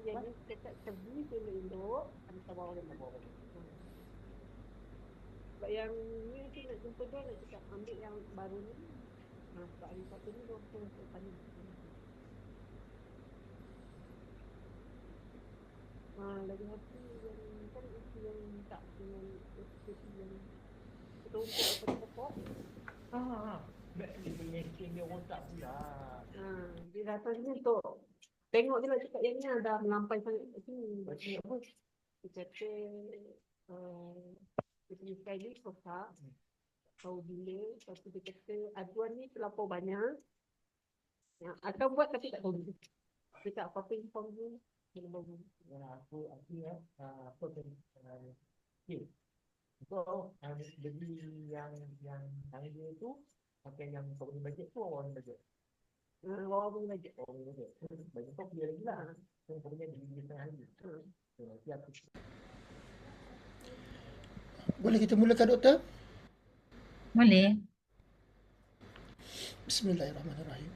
yang ni dekat tebi dulu induk, ada bawah dan bawah. Sebab yang ni nanti nak jumpa dia nak cakap ambil yang baru ni. Sebab hari satu ni dia pun tanya. Lagi hati yang kan itu yang tak dengan ekspresi yang betul untuk pokok. Dia otak pula. Dia datang ni untuk tengok dia lah cakap yang ni dah melampai sangat sini. Dia kata dia punya stylist rosak, tahu bila. Lepas tu dia kata aduan ni terlampau banyak, yang akan buat tapi tak tahu bila. Dia tak apa-apa inform dia. Aku so beli yang dia tu pakai yang kau punya bajet tu orang bajet. Orang punya bajet. Bajet kau clear lagi lah. Kau punya beli setengah hari. Nanti aku Boleh kita mulakan, Doktor? Boleh. Bismillahirrahmanirrahim.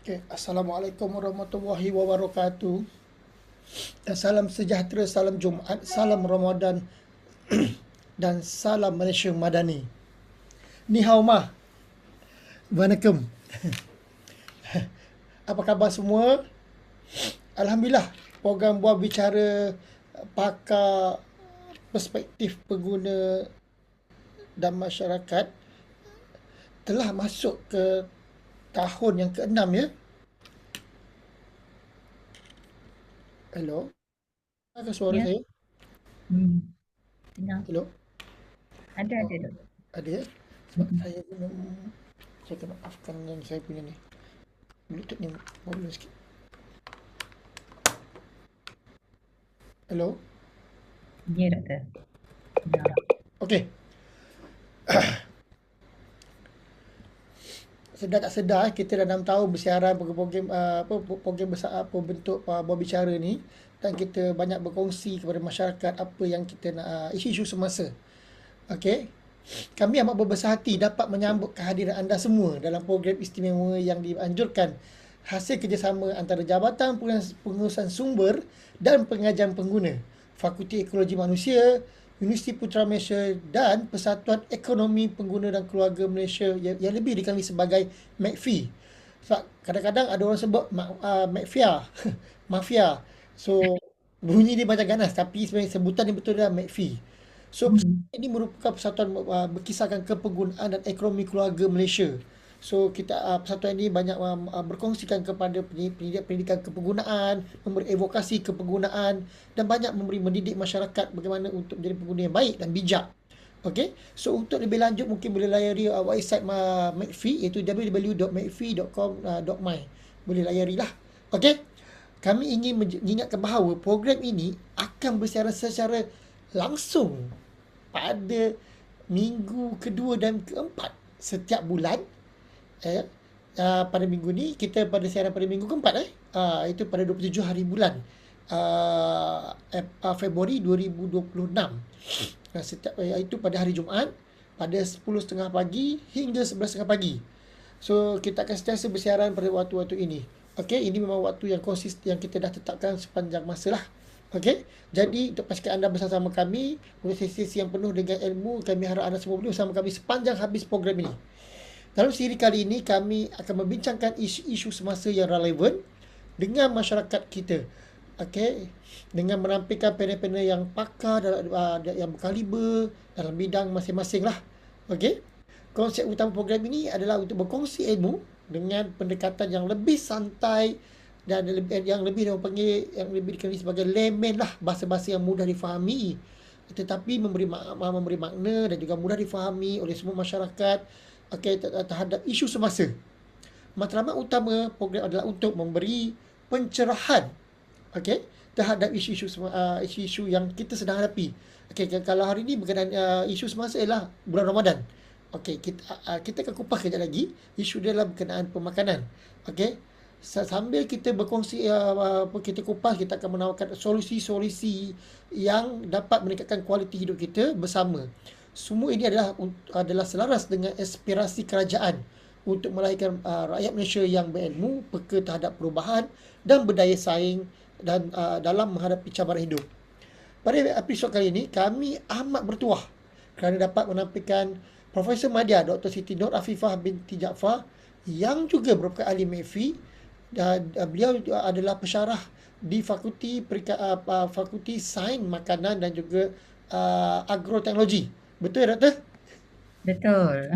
Okay. Assalamualaikum warahmatullahi wabarakatuh. Dan salam sejahtera, salam Jumaat, salam Ramadan dan salam Malaysia Madani. Ni hao ma. Waalaikum. Apa khabar semua? Alhamdulillah, program Buah Bicara pakar perspektif pengguna dan masyarakat telah masuk ke tahun yang ke-6 ya. Hello. Ada suara saya? Dengar. Hello. Ada. Ada ya? Sebab saya kena maafkan yang saya punya ni. Bluetooth ni problem sikit. Hello. Ya, Doktor. Dengar. Okey. Sedar tak sedar kita dah 6 tahun bersiaran program besar apa bentuk Buah Bicara ni, dan kita banyak berkongsi kepada masyarakat apa yang kita nak, isu-isu semasa. Okey. Kami amat berbesar hati dapat menyambut kehadiran anda semua dalam program istimewa yang dianjurkan hasil kerjasama antara Jabatan Pengurusan Sumber dan Pengajian Pengguna, Fakulti Ekologi Manusia, Universiti Putra Malaysia dan Persatuan Ekonomi Pengguna dan Keluarga Malaysia yang lebih dikenali sebagai MACFI. Sebab kadang-kadang ada orang sebut mafia. Mafia. So bunyi dia macam ganas tapi sebenarnya sebutan dia betul adalah MACFI. So ini merupakan persatuan berkisarkan kepenggunaan dan ekonomi keluarga Malaysia. So kita persatuan ini banyak berkongsikan kepada pendidikan kepenggunaan, memberi advokasi kepenggunaan dan banyak mendidik masyarakat bagaimana untuk menjadi pengguna yang baik dan bijak. Okey. So untuk lebih lanjut mungkin boleh layari website MACFI iaitu www.macfi.com.my. Boleh layarilah. Okey. Kami ingin mengingatkan bahawa program ini akan bersiaran secara langsung pada minggu kedua dan keempat setiap bulan. Pada minggu ni kita pada siaran pada minggu keempat itu pada 27 hari bulan Februari 2026. Setiap itu pada hari Jumaat pada 10.30 pagi hingga 11.30 pagi. So kita akan sentiasa bersiaran pada waktu-waktu ini. Okey, ini memang waktu yang konsisten yang kita dah tetapkan sepanjang masa lah. Okey, jadi untuk pastikan anda bersama kami untuk sesi yang penuh dengan ilmu, kami harap anda semua boleh bersama kami sepanjang habis program ini. Dalam siri kali ini, kami akan membincangkan isu-isu semasa yang relevan dengan masyarakat kita. Okey, dengan menampilkan panel-panel yang pakar, yang berkaliber dalam bidang masing-masing lah. Okey, konsep utama program ini adalah untuk berkongsi ilmu dengan pendekatan yang lebih santai dan yang lebih dikenali sebagai layman lah, bahasa-bahasa yang mudah difahami. tetapi memberi makna dan juga mudah difahami oleh semua masyarakat, okey, terhadap isu semasa. Matlamat utama program adalah untuk memberi pencerahan, okey, terhadap isu-isu yang kita sedang hadapi. Okey, kalau hari ini berkenaan isu semasa ialah bulan Ramadan. Okey, kita akan kupas kejap lagi isu dia adalah berkenaan pemakanan. Okey. Sambil kita berkongsi kita kupas, kita akan menawarkan solusi-solusi yang dapat meningkatkan kualiti hidup kita bersama. Semua ini adalah selaras dengan aspirasi kerajaan untuk melahirkan rakyat Malaysia yang berilmu, peka terhadap perubahan dan berdaya saing dan dalam menghadapi cabaran hidup. Pada episod kali ini, kami amat bertuah kerana dapat menampilkan Profesor Madya Dr. Siti Nur Afifah binti Jaafar yang juga merupakan ahli MEFI dan beliau adalah pensyarah di Fakulti Sains Makanan dan juga Agroteknologi. Betul ya, Doktor? Betul.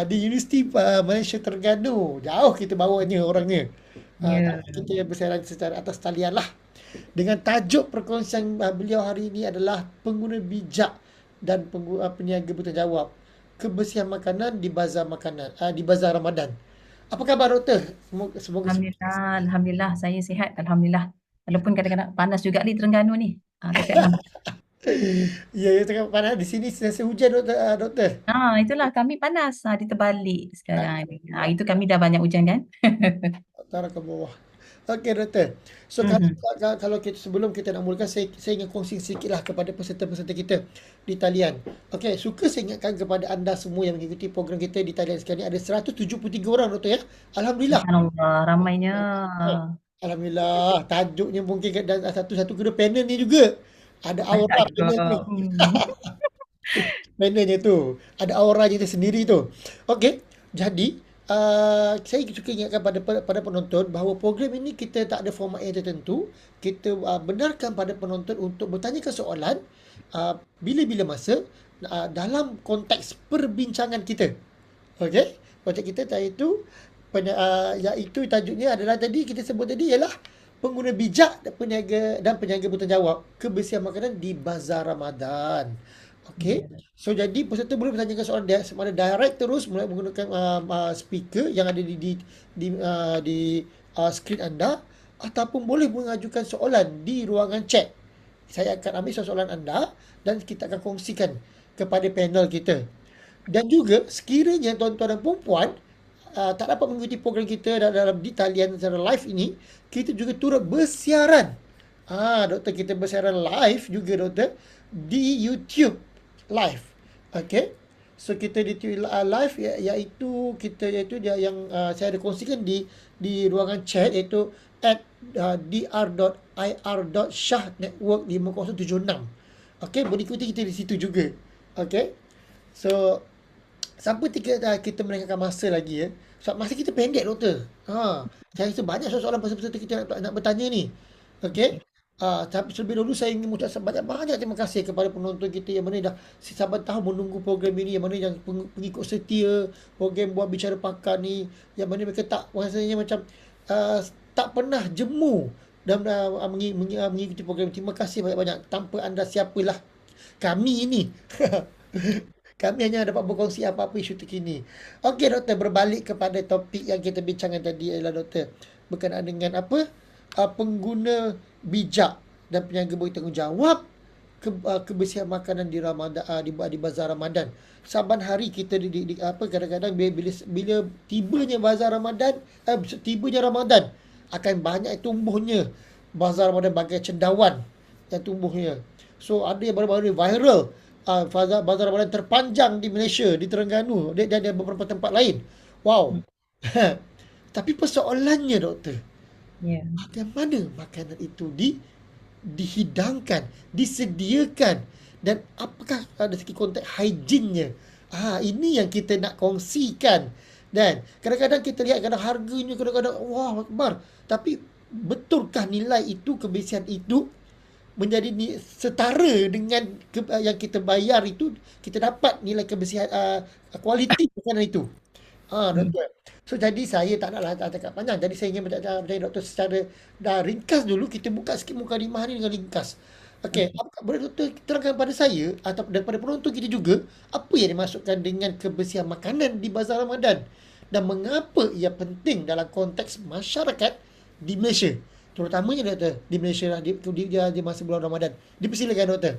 Di Universiti Malaysia Terengganu. Jauh kita bawanya orangnya. Ya. Kita bersiaran secara atas talian lah. Dengan tajuk perkongsian beliau hari ini adalah pengguna bijak dan peniaga bertanggungjawab kebersihan makanan di bazar di bazar Ramadan. Apa khabar, Doktor? Semoga Alhamdulillah, saya sihat. Alhamdulillah. Walaupun kadang-kadang panas juga di Terengganu ni. Tapi alhamdulillah. ya, tengah panas. Di sini sentiasa hujan, Doktor. Itulah kami panas. Di terbalik sekarang. Itu kami dah banyak hujan kan? Utara ke bawah. Okey, Doktor. So, kalau kita sebelum kita nak mulakan, saya ingin kongsi sikitlah kepada peserta-peserta kita di talian. Okey, suka saya ingatkan kepada anda semua yang mengikuti program kita di talian sekarang ni ada 173 orang, Doktor ya. Alhamdulillah. Allah, ramainya. Alhamdulillah. Tajuknya mungkin dan satu kedua panel ni juga. Ada aura panel ni. Panelnya tu. Ada auranya sendiri tu. Okey, jadi saya suka ingatkan pada penonton bahawa program ini kita tak ada format yang tertentu. Kita benarkan pada penonton untuk bertanyakan soalan bila-bila masa dalam konteks perbincangan kita. Okey? Konteks kita iaitu tajuknya adalah tadi kita sebut tadi ialah pengguna bijak dan peniaga bertanggungjawab kebersihan makanan di bazar Ramadan. Okey. So jadi peserta boleh bertanyakan soalan dia sama ada direct terus mulai menggunakan speaker yang ada di skrin anda ataupun boleh mengajukan soalan di ruangan chat. Saya akan ambil soalan anda dan kita akan kongsikan kepada panel kita. Dan juga sekiranya tuan-tuan dan puan-puan tak dapat mengikuti program kita dalam di talian secara live ini, kita juga turut bersiaran. Doktor, kita bersiaran live juga, Doktor, di YouTube live. Okey. So kita di live iaitu yang saya ada kongsikan di ruangan chat iaitu @dr.ir.shah.network 5076. Okey, boleh ikuti kita di situ juga. Okey. So sampai kita melengahkan masa lagi ya. So masa kita pendek, Doktor. Saya rasa banyak soalan peserta kita nak bertanya ni. Okey. Tapi terlebih dahulu saya ingin mengucapkan banyak-banyak terima kasih kepada penonton kita yang mana dah saban tahun menunggu program ini, yang mana yang pengikut setia program Buat Bicara Pakar ni, yang mana mereka rasanya macam tak pernah jemu dan mengikuti program. Terima kasih banyak-banyak. Tanpa anda siapalah kami ini. Kami hanya dapat berkongsi apa-apa isu terkini. Okey, Doktor, berbalik kepada topik yang kita bincangkan tadi ialah, Doktor, berkenaan dengan apa? Pengguna bijak dan peniaga bertanggungjawab kebersihan makanan di Ramadan, di bazar Ramadan. Saban hari kita kadang-kadang bila tibanya bazar Ramadan, tibanya Ramadan akan banyak tumbuhnya bazar Ramadan bagai cendawan yang tumbuhnya. So ada yang baru-baru viral bazar Ramadan terpanjang di Malaysia, di Terengganu dan beberapa tempat lain. Wow. Tapi persoalannya, Doktor, bagaimana makanan itu dihidangkan, disediakan dan apakah ada segi konteks hygiene-nya? Ini yang kita nak kongsikan. Dan kadang-kadang kita lihat harganya kadang-kadang wah akbar. Tapi betulkah nilai itu, kebersihan itu menjadi setara dengan yang kita bayar itu, kita dapat nilai kebersihan kualiti makanan itu? Doktor. So jadi saya tak naklah cakap panjang. Jadi saya ingin bertanya Doktor secara ringkas dulu. Kita buka sikit mukadimah ni dengan ringkas. Okey, boleh doktor terangkan pada saya atau daripada penonton kita juga, apa yang dimaksudkan dengan kebersihan makanan di bazar Ramadan dan mengapa ia penting dalam konteks masyarakat di Malaysia? Terutamanya doktor, di Malaysia lah, di masa bulan Ramadan. Dipersilakan doktor.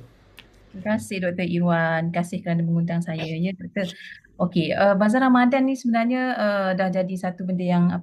Terima kasih Dr. Irwan. Terima kasih kerana mengundang saya ya Dr. Okey, Bazar Ramadan ni sebenarnya dah jadi satu benda yang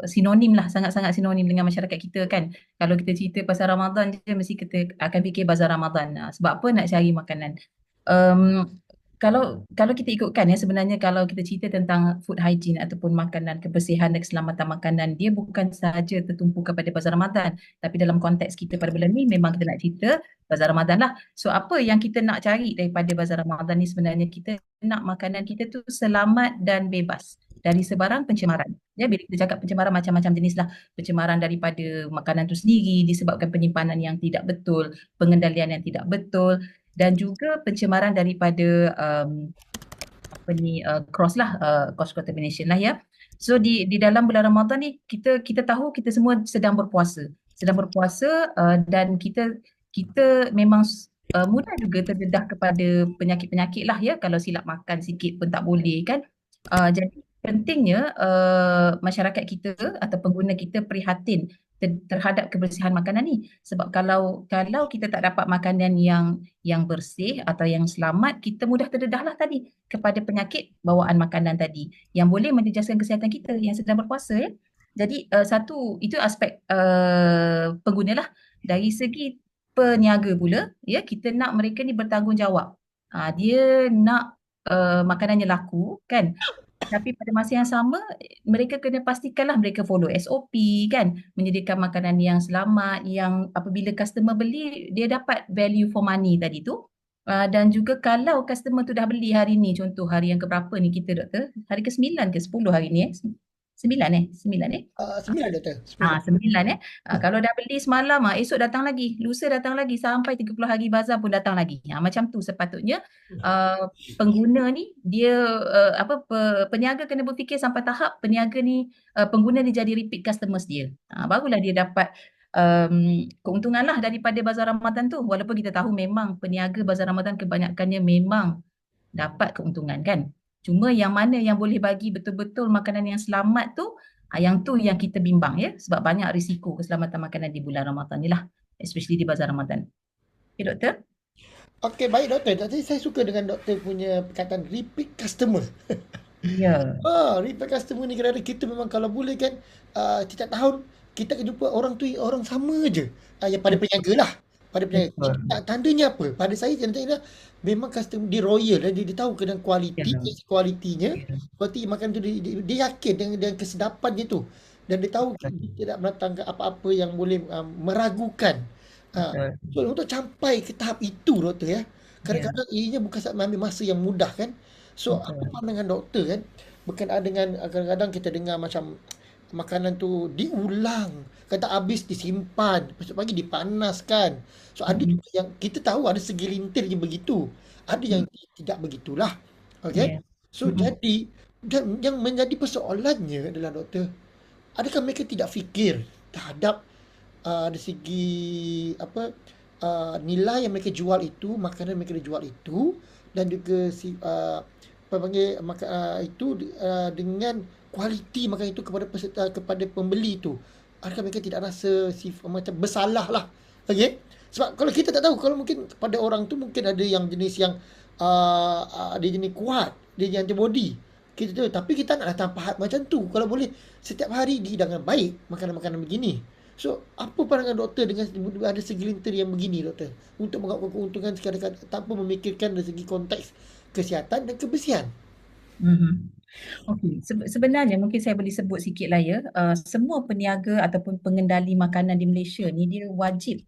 sinonim lah, sangat-sangat sinonim dengan masyarakat kita kan. Kalau kita cerita pasal Ramadan je mesti kita akan fikir Bazar Ramadan. Sebab apa? Nak cari makanan. Um, kalau kita ikutkan ya, sebenarnya kalau kita cerita tentang food hygiene ataupun makanan, kebersihan dan keselamatan makanan, dia bukan sahaja tertumpu kepada Bazar Ramadan, tapi dalam konteks kita pada bulan ni memang kita nak cerita Bazar Ramadan lah. So apa yang kita nak cari daripada Bazar Ramadan ni, sebenarnya kita nak makanan kita tu selamat dan bebas dari sebarang pencemaran. Ya, bila kita cakap pencemaran, macam-macam jenis lah. Pencemaran daripada makanan tu sendiri disebabkan penyimpanan yang tidak betul, pengendalian yang tidak betul, dan juga pencemaran daripada cross contamination lah ya. So di dalam bulan Ramadan ni kita tahu kita semua sedang berpuasa. Dan kita memang mudah juga terdedah kepada penyakit-penyakit lah ya, kalau silap makan sikit pun tak boleh kan. Jadi pentingnya masyarakat kita atau pengguna kita prihatin terhadap kebersihan makanan ni, sebab kalau kita tak dapat makanan yang bersih atau yang selamat, kita mudah terdedahlah tadi kepada penyakit bawaan makanan tadi yang boleh menjejaskan kesihatan kita yang sedang berpuasa ya. Jadi satu itu aspek pengguna lah. Dari segi peniaga pula ya, kita nak mereka ni bertanggungjawab. Dia nak makanannya laku kan, tapi pada masa yang sama mereka kena pastikanlah mereka follow SOP kan, menyediakan makanan yang selamat, yang apabila customer beli dia dapat value for money tadi tu. Dan juga kalau customer tu dah beli hari ni, contoh hari yang keberapa ni kita doktor, hari ke-9 ke 10 hari ni 9 9 doktor, 9. 9 kalau dah beli semalam esok datang lagi, lusa datang lagi, sampai 30 hari bazar pun datang lagi. Macam tu sepatutnya pengguna ni dia peniaga kena berfikir sampai tahap peniaga ni pengguna ni jadi repeat customers dia. Barulah dia dapat keuntungan lah daripada bazar Ramadan tu. Walaupun kita tahu memang peniaga bazar Ramadan kebanyakannya memang dapat keuntungan kan. Cuma yang mana yang boleh bagi betul-betul makanan yang selamat tu, yang tu yang kita bimbang ya, sebab banyak risiko keselamatan makanan di bulan Ramadan ni lah, especially di bazar Ramadan. Okay doktor? Okey, baik doktor. Tadi saya suka dengan doktor punya perkataan repeat customer. Ya. Repeat customer ni kerana kita memang kalau boleh kan setiap tahun kita akan jumpa orang tu orang sama je. Yang pada peniaga lah. Pada peniaga. Betul. Tandanya apa? Pada saya tandanya memang customer dia royal dan dia tahu dengan kualitinya. Kualiti makanan tu dia yakin dengan kesedapannya tu. Dan dia tahu dia tidak mendatangkan apa-apa yang boleh meragukan. So untuk sampai ke tahap itu doktor ya. Kadang-kadang ianya bukan ambil masa yang mudah kan. So apa pandangan doktor kan berkenaan dengan kadang-kadang kita dengar macam makanan tu diulang, kata habis disimpan, besok pagi dipanaskan. So ada juga yang kita tahu ada segelintir yang begitu. Ada yang tidak begitulah. Okey. So jadi dan yang menjadi persoalannya adalah doktor, adakah mereka tidak fikir terhadap dari segi nilai yang mereka jual itu, makanan mereka jual itu, dan juga itu dengan kualiti makanan itu kepada peserta, kepada pembeli itu. Adakah mereka tidak rasa macam bersalah lah. Okey. Sebab kalau kita tak tahu, kalau mungkin pada orang tu mungkin ada yang jenis yang ada jenis kuat, dia yang antibody. Kita tahu, tapi kita nak datang pahat macam tu. Kalau boleh setiap hari dihidangkan baik makanan-makanan begini. So, apa pandangan doktor dengan ada segelintir yang begini doktor? Untuk mengapa keuntungan sekadar tanpa memikirkan dari segi konteks kesihatan dan kebersihan. Okey, sebenarnya mungkin saya boleh sebut sikit lah ya. Semua peniaga ataupun pengendali makanan di Malaysia ni dia wajib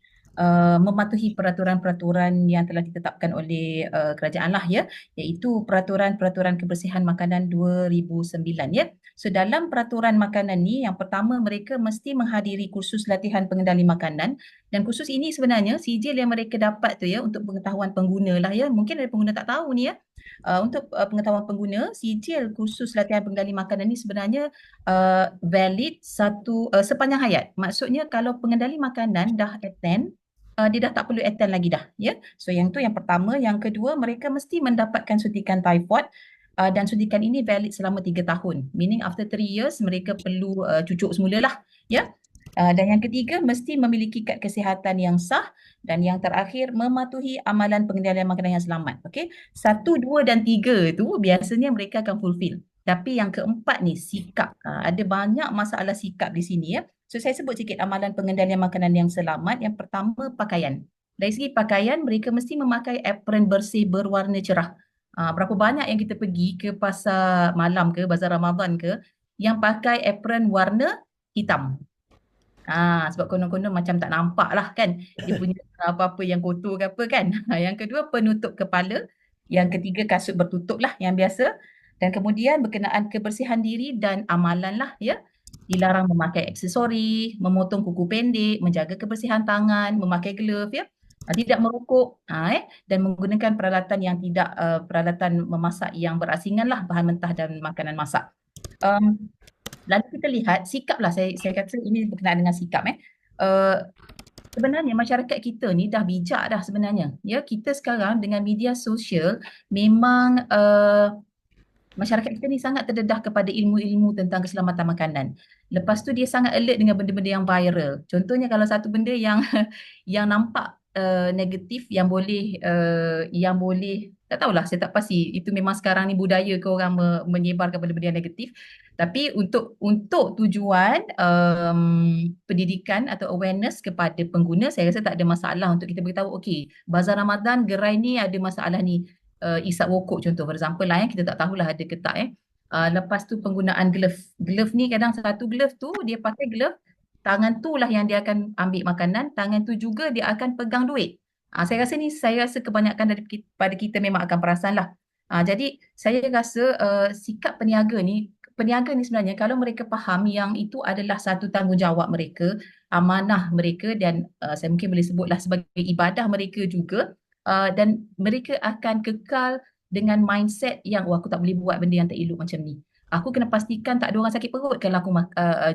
mematuhi peraturan-peraturan yang telah ditetapkan oleh kerajaan lah ya, iaitu peraturan-peraturan kebersihan makanan 2009 ya. So dalam peraturan makanan ni, yang pertama mereka mesti menghadiri kursus latihan pengendali makanan, dan kursus ini sebenarnya sijil yang mereka dapat tu ya untuk pengetahuan pengguna lah ya. Mungkin ada pengguna tak tahu ni ya. Untuk pengetahuan pengguna, sijil kursus latihan pengendali makanan ni sebenarnya valid sepanjang hayat. Maksudnya kalau pengendali makanan dah attend dia dah tak perlu attend lagi dah, ya. So yang tu yang pertama. Yang kedua, mereka mesti mendapatkan suntikan typhoid, dan suntikan ini valid selama 3 tahun. Meaning after 3 years mereka perlu cucuk semula lah, ya. Dan yang ketiga, mesti memiliki kad kesihatan yang sah, dan yang terakhir, mematuhi amalan pengendalian makanan yang selamat. Okey, 1, 2 dan 3 tu biasanya mereka akan fulfill. Tapi yang keempat ni, sikap. Ada banyak masalah sikap di sini, ya. So saya sebut sikit amalan pengendalian makanan yang selamat. Yang pertama, pakaian. Dari segi pakaian, mereka mesti memakai apron bersih berwarna cerah. Berapa banyak yang kita pergi ke pasar malam ke, bazar Ramadan ke, yang pakai apron warna hitam. Sebab konon-konon macam tak nampak lah kan, dia punya apa-apa yang kotor ke apa kan. Yang kedua, penutup kepala. Yang ketiga, kasut bertutup lah yang biasa. Dan kemudian berkenaan kebersihan diri dan amalan lah, ya. Dilarang memakai aksesori, memotong kuku pendek, menjaga kebersihan tangan, memakai glove, ya. Tidak merokok, dan menggunakan peralatan yang tidak peralatan memasak yang berasingan lah, bahan mentah dan makanan masak. Lalu kita lihat sikap lah, saya kata ini berkenaan dengan sikap. Sebenarnya masyarakat kita ni dah bijak dah sebenarnya. Ya, kita sekarang dengan media sosial memang masyarakat kita ni sangat terdedah kepada ilmu-ilmu tentang keselamatan makanan. Lepas tu dia sangat alert dengan benda-benda yang viral. Contohnya kalau satu benda yang yang nampak negatif, yang boleh tak tahulah, saya tak pasti itu memang sekarang ni budaya ke orang menyebarkan benda-benda yang negatif. Tapi untuk tujuan pendidikan atau awareness kepada pengguna, saya rasa tak ada masalah untuk kita beritahu, okey, bazar Ramadan gerai ni ada masalah ni. Isap rokok contoh, for example lah, kita tak tahulah ada ke tak. Lepas tu penggunaan glove. Glove ni kadang satu glove tu dia pakai glove, tangan tu lah yang dia akan ambil makanan, tangan tu juga dia akan pegang duit. Saya rasa kebanyakan daripada kita memang akan perasan lah. Jadi saya rasa sikap peniaga ni sebenarnya kalau mereka faham yang itu adalah satu tanggungjawab mereka, amanah mereka, dan saya mungkin boleh sebutlah sebagai ibadah mereka juga. Dan mereka akan kekal dengan mindset yang aku tak boleh buat benda yang tak elok macam ni. Aku kena pastikan tak ada orang sakit perut kalau aku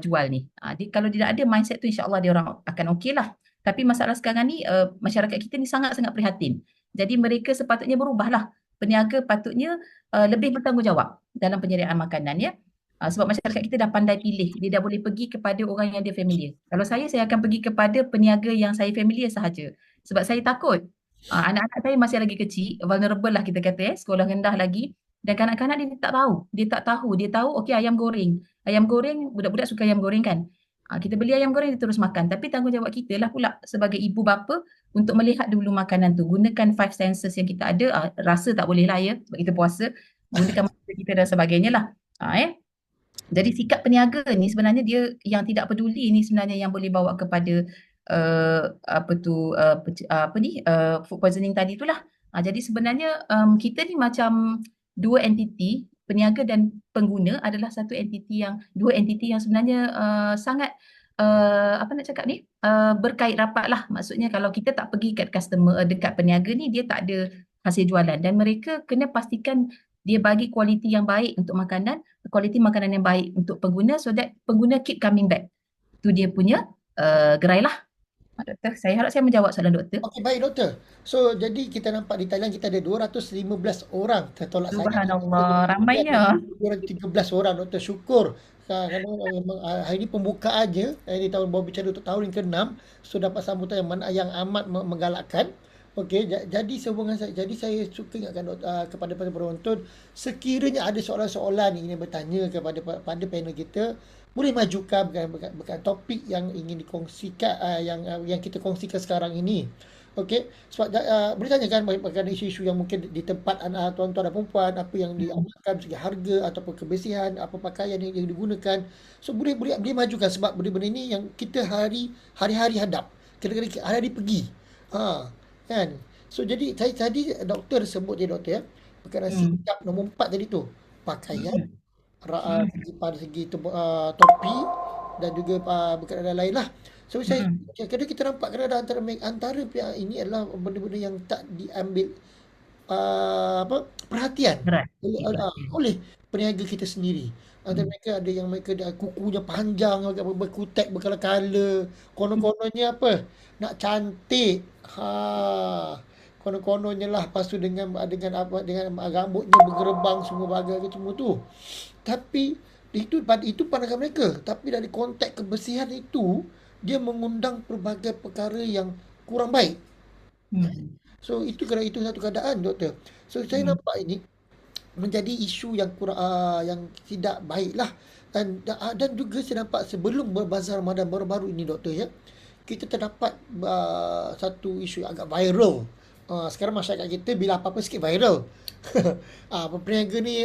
jual ni. Kalau dia ada mindset tu, insyaAllah dia orang akan okey lah. Tapi masalah sekarang ni, masyarakat kita ni sangat-sangat prihatin. Jadi mereka sepatutnya berubah lah. Peniaga patutnya lebih bertanggungjawab dalam penyediaan makanan, ya. Sebab masyarakat kita dah pandai pilih. Dia dah boleh pergi kepada orang yang dia familiar. Kalau saya akan pergi kepada peniaga yang saya familiar sahaja. Sebab saya takut anak-anak saya masih lagi kecil, vulnerable lah kita kata, sekolah rendah lagi. Dan kanak-kanak dia tak tahu. Dia tahu, okey, ayam goreng. Ayam goreng, budak-budak suka ayam goreng kan. Kita beli ayam goreng, dia terus makan. Tapi tanggungjawab kita lah pula sebagai ibu bapa untuk melihat dulu makanan tu. Gunakan 5 senses yang kita ada. Rasa tak boleh lah, ya, sebab kita puasa. Gunakan mata kita dan sebagainya lah. Jadi sikap peniaga ni sebenarnya dia yang tidak peduli ni sebenarnya yang boleh bawa kepada food poisoning tadi itulah. Jadi sebenarnya kita ni macam dua entiti, peniaga dan pengguna adalah dua entiti yang sebenarnya sangat berkait rapat lah. Maksudnya kalau kita tak pergi kat customer, dekat peniaga ni, dia tak ada hasil jualan, dan mereka kena pastikan dia bagi kualiti yang baik untuk makanan, kualiti makanan yang baik untuk pengguna, so that pengguna keep coming back. Tu dia punya gerai lah. Doktor, saya harap saya menjawab soalan doktor. Okey, baik doktor. So, jadi kita nampak di Thailand kita ada 215 orang tertolak sakit. Subhanallah, ramainya. 213 orang, doktor. Syukur. Kerana memang hari ini pembukaan je, ini tahun baru bicara untuk tahun yang ke-6. So, dapat sambutan yang amat menggalakkan. Okey, jadi saya suka ingatkan kepada penonton, sekiranya ada soalan-soalan yang ingin bertanya kepada panel kita, boleh majukan bukan topik yang ingin dikongsikan, yang kita kongsikan sekarang ini. Okey, sebab boleh tanyakan berkaitan isu-isu yang mungkin di tempat tuan-tuan dan perempuan, apa yang diamalkan segi harga ataupun kebersihan, apa pakaian yang digunakan. So boleh majukan, sebab benda-benda ini yang kita hari-hari hadap. Kadang-kadang hari-hari pergi. Kan? So jadi saya tadi doktor sebut je doktor, ya, berkaitan sikap nombor 4 tadi tu, pakaian, pada segi topi, dan juga berkaitan lain lah. So saya kadang kita nampak kadang antara pihak ini adalah benda-benda yang tak diambil perhatian Berat. oleh peniaga kita sendiri. Ada mereka ada yang mereka kukunya panjang, agak berkutek berkala-kala. Konon-kononnya apa? Nak cantik. Konon-kononnya lah. Lepas tu dengan rambutnya bergerebang semua bagai semua tu. Tapi itu pandangan mereka. Tapi dari konteks kebersihan itu, dia mengundang pelbagai perkara yang kurang baik. So itu satu keadaan, doktor. So saya nampak ini menjadi isu yang kurang yang tidak baiklah. Dan juga saya nampak sebelum bazar Ramadan baru-baru ini, doktor, ya, kita terdapat satu isu agak viral. Sekarang masyarakat kita bila apa-apa sikit viral. Peniaga ni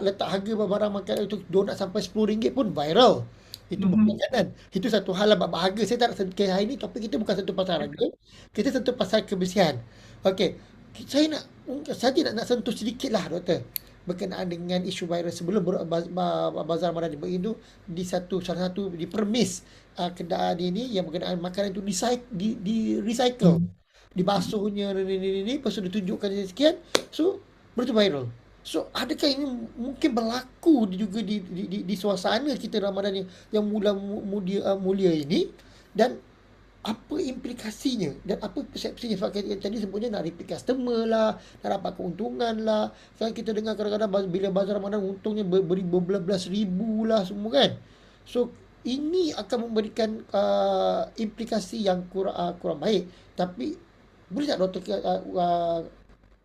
letak harga barang makanan itu donat sampai RM10 pun viral. Itu makanan. Itu satu hal lah, bab harga. Saya tak nak sentuh hari ni, topik kita bukan sentuh pasal harga. Kita sentuh pasal kebersihan. Okey. Saya nak sentuh sedikit lah, doktor, berkenaan dengan isu viral sebelum bazar Ramadan itu di salah satu di permis kedai ini yang berkenaan makanan itu recycle, dibasuhnya ni, lepas tu ditunjukkan sekian, so betul viral. So adakah ini mungkin berlaku juga di suasana kita Ramadan yang mulia ini, dan apa implikasinya dan apa persepsinya? Sebab tadi sebutnya nak repeat customer lah, nak dapat keuntungan lah. Sekarang kita dengar kadang-kadang bila bazar Ramadan untungnya berbelas ribu lah semua kan. So ini akan memberikan implikasi yang kurang baik. Tapi boleh tak doktor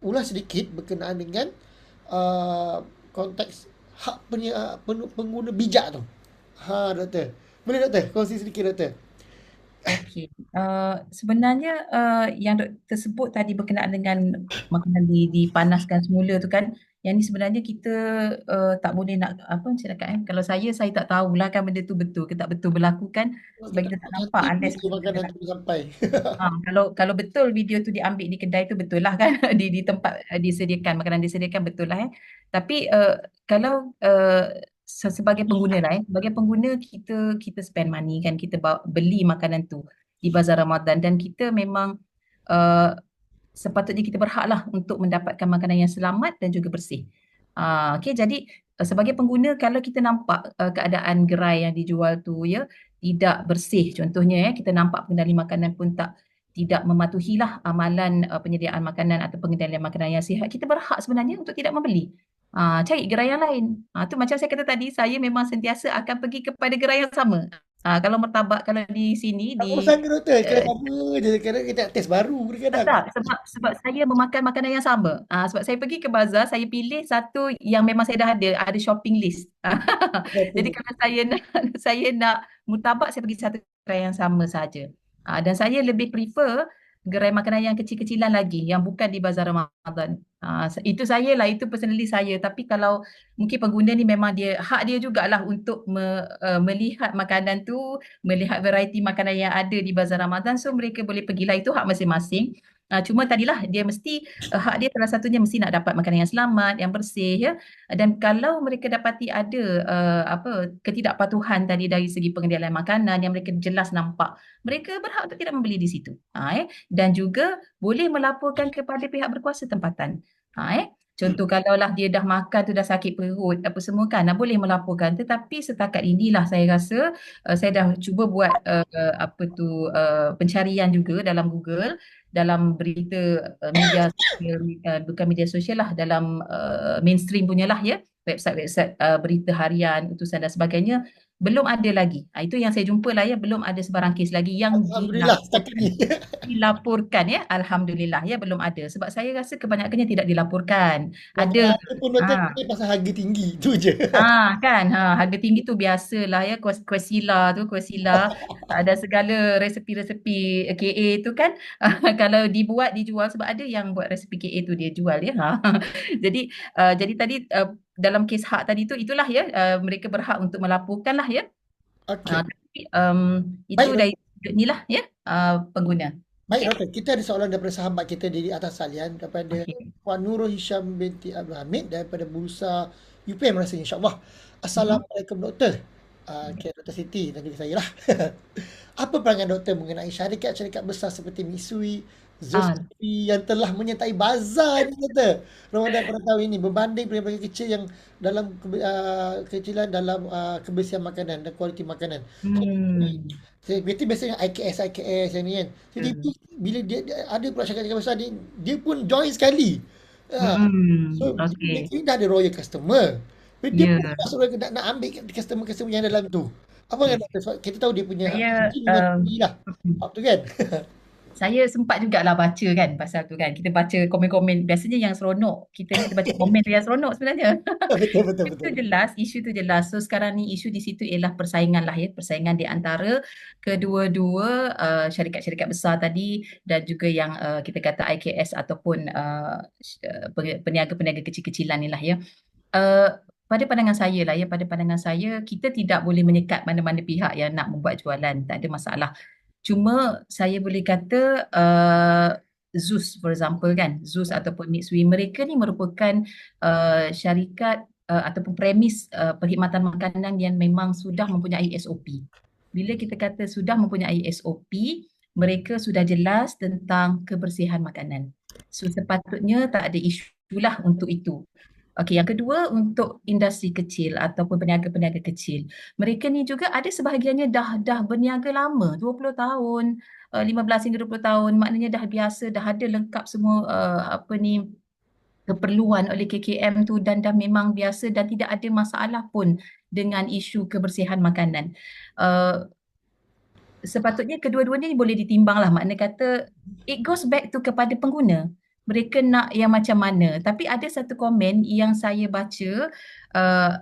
ulas sedikit berkenaan dengan konteks hak pengguna bijak tu? Doktor. Boleh doktor kongsi sedikit, doktor? Okey. Sebenarnya yang doktor sebut tadi berkenaan dengan makanan dipanaskan semula tu kan, yang ni sebenarnya kita tak boleh nak apa saya cakap kalau saya tak tahulah kan benda tu betul ke tak betul berlaku kan, sebab kita tak nampak unless makanan tu sampai. kalau betul video tu diambil di kedai tu betul lah kan di tempat disediakan makanan disediakan betul lah tapi kalau sebagai pengguna lah sebagai pengguna kita spend money kan, kita beli makanan tu di bazar Ramadan dan kita memang sepatutnya kita berhak lah untuk mendapatkan makanan yang selamat dan juga bersih. Okay, jadi sebagai pengguna kalau kita nampak keadaan gerai yang dijual tu ya tidak bersih, contohnya kita nampak pengendali makanan pun tidak mematuhilah amalan penyediaan makanan atau pengendalian makanan yang sihat, kita berhak sebenarnya untuk tidak membeli. Cari gerai yang lain. Tu macam saya kata tadi, saya memang sentiasa akan pergi kepada gerai yang sama. Kalau martabak, kalau di sini Tak bosan ke, doktor? Kenapa je? Kadang kita nak test baru kadang-kadang. sebab saya memakan makanan yang sama. Sebab saya pergi ke bazar, saya pilih satu yang memang saya dah ada shopping list. Jadi kalau saya nak martabak, saya pergi satu gerai yang sama saja. Dan saya lebih prefer gerai makanan yang kecil-kecilan lagi, yang bukan di bazar Ramadan. Itu saya lah, itu personally saya. Tapi kalau mungkin pengguna ni memang hak dia jugalah untuk melihat makanan tu, melihat variety makanan yang ada di bazar Ramadan. So mereka boleh pergilah, itu hak masing-masing. Cuma tadilah dia mesti hak dia salah satunya mesti nak dapat makanan yang selamat, yang bersih ya. Dan kalau mereka dapati ada ketidakpatuhan tadi dari segi pengendalian makanan yang mereka jelas nampak, mereka berhak untuk tidak membeli di situ. Dan juga boleh melaporkan kepada pihak berkuasa tempatan. Contoh kalaulah dia dah makan tu dah sakit perut apa semua kan, boleh melaporkan. Tetapi setakat inilah saya rasa saya dah cuba buat pencarian juga dalam Google, dalam berita media sosial, bukan media sosial lah, dalam mainstream punya lah ya, website-website berita harian, utusan dan sebagainya, belum ada lagi. Itu yang saya jumpa lah ya, belum ada sebarang kes lagi yang dilaporkan ya. Alhamdulillah ya, belum ada. Sebab saya rasa kebanyakannya tidak dilaporkan. Ada pun pasal harga tinggi tu je. Kan, harga tinggi tu biasalah ya, kuesila ada segala resepi-resepi KA tu kan. Kalau dijual, sebab ada yang buat resepi KA tu dia jual ya. Jadi tadi dalam kes hak tadi tu, itulah ya, mereka berhak untuk melaporkan lah ya. Tapi itu dari inilah ya, pengguna. Baik, doktor. Kita ada soalan daripada sahabat kita di atas salian, daripada Puan Nurul Hisham binti Abdul Hamid daripada Bursa UPM rasanya, insyaAllah. Assalamualaikum, doktor. Dr. Siti dan juga saya lah. Apa pandangan doktor mengenai syarikat-syarikat besar seperti Mitsui Zul Ah, Sukri yang telah menyertai bazar ni kata. Ramadan pada tahun ini berbanding peringkat kecil yang dalam kecilan dalam kebersihan makanan dan kualiti makanan. So, hmm, kita biasanya IKS yang ni kan. Jadi betul. bila dia ada pula syarikat besar dia pun join sekali. Ha. So Okay. mereka ni dah ada royal customer. Tapi dia pun Ya, masuk royal nak ambil customer-customer yang dalam tu. Apa okay. kan doktor? Sebab kita tahu dia punya Saya margin memang tinggi lah. Up tu kan? Saya sempat jugalah baca kan pasal tu kan. Kita baca komen-komen. Biasanya yang seronok. Kita baca komen tu yang seronok sebenarnya. Betul, betul, Isu betul. tu jelas, isu tu jelas. So sekarang ni isu di situ ialah persaingan lah ya. Persaingan di antara kedua-dua syarikat-syarikat besar tadi dan juga yang kita kata IKS ataupun peniaga-peniaga kecil-kecilan ni lah ya. Uh, pada pandangan saya lah ya, pada pandangan saya kita tidak boleh menyekat mana-mana pihak yang nak membuat jualan. Tak ada masalah. Cuma saya boleh kata Zeus for example kan, Zeus ataupun Mitsui mereka ni merupakan syarikat ataupun premis perkhidmatan makanan yang memang sudah mempunyai SOP. Bila kita kata sudah mempunyai SOP, mereka sudah jelas tentang kebersihan makanan. So sepatutnya tak ada isu lah untuk itu. Okey, yang kedua untuk industri kecil ataupun peniaga-peniaga kecil. Mereka ni juga ada sebahagiannya dah berniaga lama, 20 tahun, 15 hingga 20 tahun. Maknanya dah biasa, dah ada lengkap semua apa ni keperluan oleh KKM tu dan dah memang biasa dan tidak ada masalah pun dengan isu kebersihan makanan. Uh, Sepatutnya kedua-duanya ni boleh ditimbang lah. Maknanya kata it goes back to kepada pengguna. Mereka nak yang macam mana. Tapi ada satu komen yang saya baca,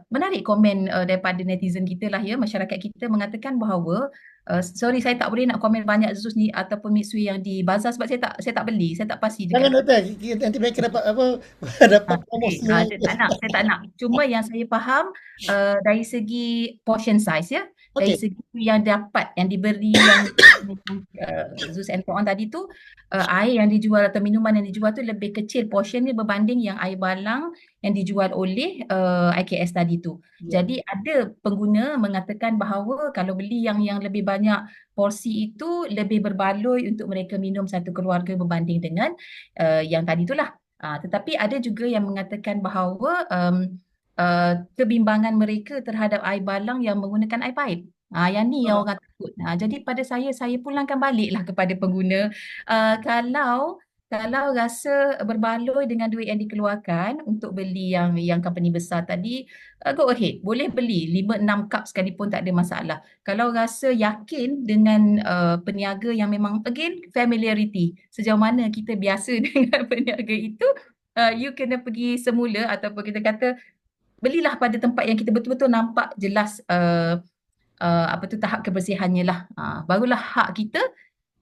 menarik komen daripada netizen kita lah ya, masyarakat kita mengatakan bahawa, sorry saya tak boleh nak komen banyak Zeus ni ataupun Mitsui yang di bazar sebab saya tak beli, saya tak pasti Jangan dekat. doktor, nanti mereka dapat apa? Dapat Okay. promosi yang Tak nak, saya tak nak. Cuma yang saya faham dari segi portion size ya, dari okey. segi yang dapat, yang diberi yang Zeus and On tadi tu, air yang dijual atau minuman yang dijual tu lebih kecil portionnya berbanding yang air balang yang dijual oleh IKS tadi tu. Ya. Jadi ada pengguna mengatakan bahawa kalau beli yang lebih banyak porsi itu lebih berbaloi untuk mereka minum satu keluarga berbanding dengan yang tadi itulah. Tetapi ada juga yang mengatakan bahawa kebimbangan mereka terhadap air balang yang menggunakan air paip. Yang ni yang orang takut. Jadi pada saya pulangkan baliklah kepada pengguna. Kalau rasa berbaloi dengan duit yang dikeluarkan untuk beli yang company besar tadi, go ahead. Boleh beli 5-6 cup sekalipun tak ada masalah. Kalau rasa yakin dengan peniaga yang memang again familiarity, sejauh mana kita biasa dengan peniaga itu, you kena pergi semula ataupun kita kata belilah pada tempat yang kita betul-betul nampak jelas apa tu tahap kebersihannya lah. Barulah hak kita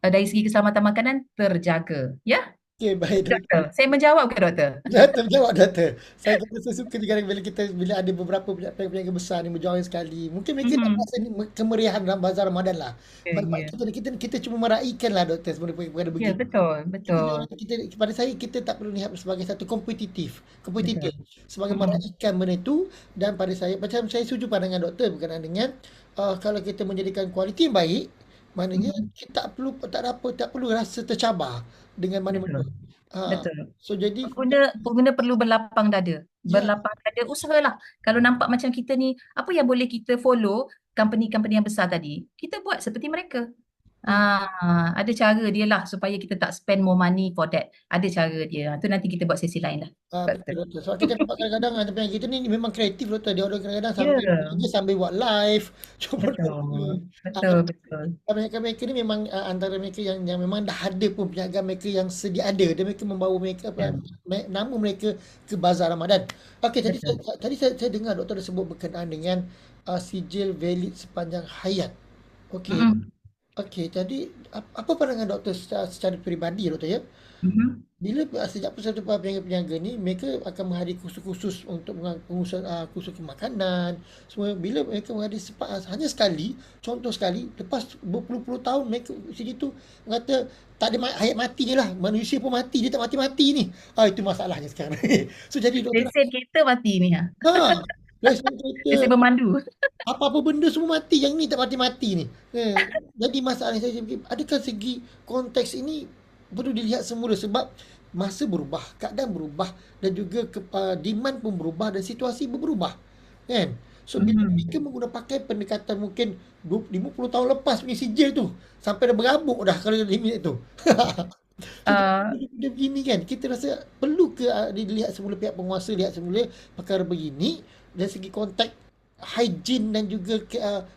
dari segi keselamatan makanan terjaga. Ya, Okey, baik doktor. doktor. Saya menjawab ke doktor? Doktor jawab doktor. Saya suka juga bila ada beberapa peniaga besar ni berjoin sekali. Mungkin mereka nak rasa ni kemeriahan dalam bazar Ramadan lah. Ya, ya. Kita cuma meraihkan lah doktor sebenarnya pada Ya, begitu. betul, betul. Pada saya kita tak perlu lihat sebagai satu kompetitor Betul. sebagai meraihkan benda tu. Dan pada saya macam saya setuju pandangan doktor berkenaan dengan kalau kita menjadikan kualiti yang baik, maknanya kita tak perlu rasa tercabar dengan mana-mana. Betul. Betul. So jadi Pengguna perlu berlapang dada. ya, Berlapang dada, usahalah. Kalau nampak macam kita ni, apa yang boleh kita follow company-company yang besar tadi? Kita buat seperti mereka. Ada cara dia lah supaya kita tak spend more money for that. Ada cara dia. Tu nanti kita buat sesi lain lah. betul doktor. Sebab kita nampak kadang-kadang yang kita ni memang kreatif doktor. Dia orang kadang-kadang Ya, sambil buat live. Cuba betul. Betul, betul. mereka ni memang antara mereka yang memang dah ada pun perniagaan mereka yang sedia ada dan mereka membawa mereka Ya, nama mereka ke bazar Ramadan. Okey, betul. tadi saya dengar doktor dah sebut berkenaan dengan sijil valid sepanjang hayat. Okey. Mm-mm. Okey, jadi apa pandangan doktor secara peribadi doktor ya? Mhm. Bila sejak peserta peniaga-peniaga ni mereka akan menghadiri kursus-kursus untuk kursus makanan semua. Bila mereka menghadiri hanya sekali, contoh sekali, lepas berpuluh-puluh tahun mereka sini tu kata tak ada hayat mati ni lah, manusia pun mati, dia tak mati-mati ni. Itu masalahnya sekarang. So jadi doktor Lesen kereta mati ni. lesen kereta, Lesen pemandu. apa-apa benda semua mati, yang ni tak mati-mati ni. Jadi masalah saya fikir, adakah segi konteks ini perlu dilihat semula sebab masa berubah, keadaan berubah dan juga demand pun berubah dan situasi pun berubah. Kan? So bila mereka pakai pendekatan mungkin 50 tahun lepas punya sijil tu sampai dah berabuk dah kalau limit tu. So, dia begini kan, kita rasa perlu ke dilihat semula pihak penguasa lihat semula perkara begini dari segi konteks hygiene dan juga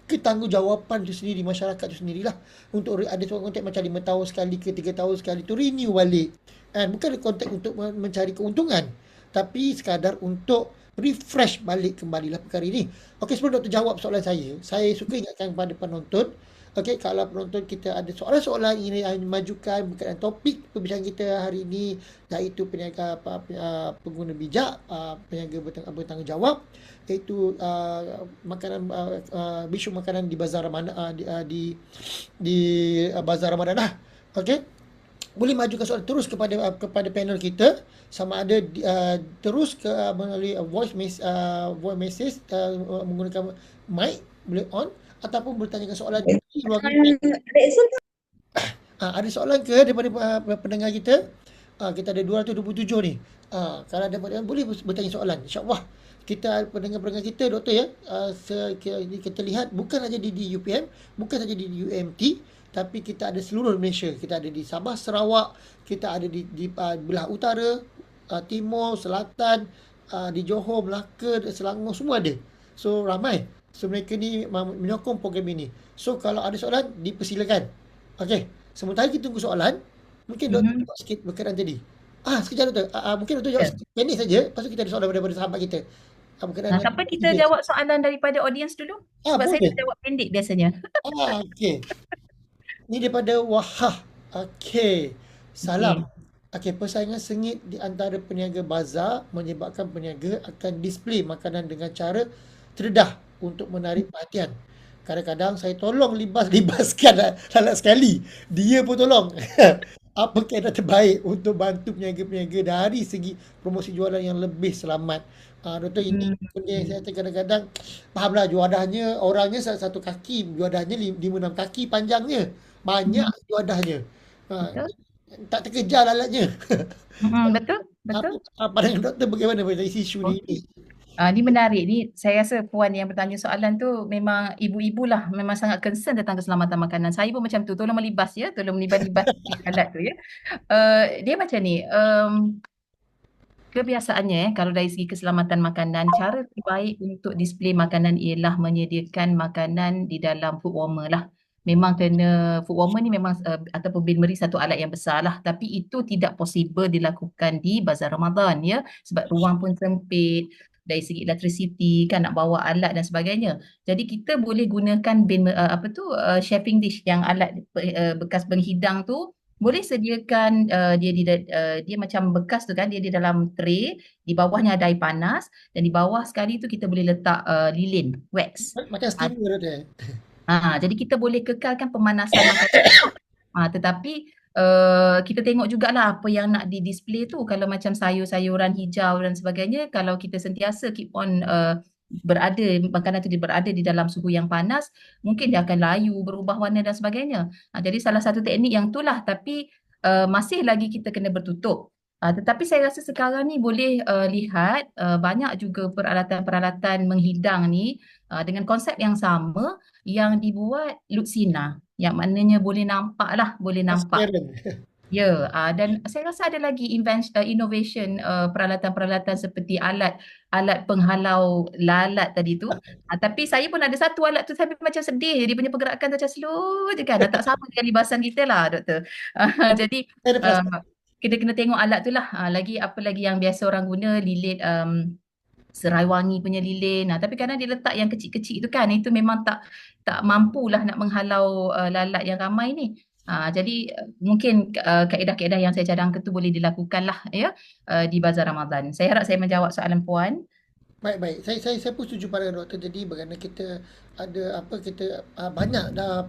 ketanggungjawatan itu sendiri masyarakat itu sendirilah untuk ada suatu konteks macam 5 tahun sekali ke 3 tahun sekali tu renew balik. And bukan konteks untuk mencari keuntungan tapi sekadar untuk refresh balik kembalilah perkara ini. Okey, sebelum Doktor jawab soalan saya suka ingatkan kepada penonton. Okey, kalau penonton kita ada soalan-soalan ini majukan berkaitan topik perbincangan kita hari ini iaitu peniaga pengguna bijak, peniaga bertanggungjawab iaitu makanan bisu makanan di bazar Ramadan di bazar Ramadan. Okey. Boleh majukan soalan terus kepada panel kita sama ada terus melalui voice message menggunakan mic boleh on ataupun bertanyakan soalan di luar mic. Ada soalan ke daripada pendengar kita? Kita ada 227 ni. Kalau ada boleh bertanya soalan. InsyaAllah kita pendengar-pendengar kita doktor ya, kita lihat bukan saja di UPM, bukan saja di UMT, tapi kita ada seluruh Malaysia. Kita ada di Sabah, Sarawak, kita ada di belah utara, timur, selatan, di Johor, Melaka, Selangor, semua ada. So ramai. So mereka ni menyokong program ini. So kalau ada soalan dipersilakan. Okey, sementara kita tunggu soalan, mungkin doktor jawab sikit berkaitan tadi. Sekejap doktor. Mungkin doktor jawab pendek saja, lepas tu kita ada soalan daripada sahabat kita. Siapa kita jawab soalan daripada audience dulu? Sebab saya boleh. jawab pendek biasanya. Okey. Ni daripada Wahah. Okey. Salam. Okey, persaingan sengit di antara peniaga bazar menyebabkan peniaga akan display makanan dengan cara terdedah untuk menarik perhatian. Kadang-kadang saya tolong libaskan lalat sekali. Dia pun tolong. Apa kaedah terbaik untuk bantu peniaga-peniaga dari segi promosi jualan yang lebih selamat? Doktor, ini benda yang saya kadang-kadang fahamlah juadahnya orangnya satu kaki, juadahnya 5-6 kaki panjangnya. Banyak juadahnya. Tak terkejar lalatnya. Betul. Pandangan doktor bagaimana pada isu ni? Ni menarik ni. Saya rasa puan yang bertanya soalan tu memang ibu-ibu lah, memang sangat concern tentang keselamatan makanan. Saya pun macam tu, tolong melibas ya, tolong melibas alat tu ya. Dia macam ni, kebiasaannya kalau dari segi keselamatan makanan, cara terbaik untuk display makanan ialah menyediakan makanan di dalam food warmer lah. Memang kena food warmer ni memang ataupun bin meri satu alat yang besar lah, tapi itu tidak possible dilakukan di bazar Ramadan ya, sebab ruang pun sempit dari segi electricity kan, nak bawa alat dan sebagainya. Jadi kita boleh gunakan bin chefing dish yang alat bekas penghidang tu. Boleh sediakan dia macam bekas tu kan, dia di dalam tray, di bawahnya ada air panas dan di bawah sekali tu kita boleh letak lilin, wax. Macam steamer dia. Jadi kita boleh kekalkan pemanasan makanan. Tetapi kita tengok jugalah apa yang nak di-display tu. Kalau macam sayur-sayuran hijau dan sebagainya, kalau kita sentiasa keep on makanan tu berada di dalam suhu yang panas, mungkin dia akan layu, berubah warna dan sebagainya. Jadi salah satu teknik yang itulah, tapi masih lagi kita kena bertutup. Tetapi saya rasa sekarang ni boleh lihat banyak juga peralatan-peralatan menghidang ni dengan konsep yang sama yang dibuat lutsina, yang maknanya boleh nampak lah, boleh nampak. Ya, dan saya rasa ada lagi innovation peralatan-peralatan seperti alat penghalau lalat tadi tu. Tapi saya pun ada satu alat tu, tapi macam sedih. Dia punya pergerakan macam slow je kan. Tak sama dengan libasan kita lah, doktor. Jadi kita kena tengok alat tu lah. Lagi apa lagi yang biasa orang guna, lilin serai wangi punya lilin. Tapi kadang dia letak yang kecil-kecil tu kan, itu memang tak mampulah nak menghalau lalat yang ramai ni. Jadi mungkin kaedah-kaedah yang saya cadangkan tu boleh dilakukan lah ya di bazar Ramadan. Saya harap saya menjawab soalan puan. Baik. Saya pun setuju pada doktor tadi bagaimana kita ada banyak dah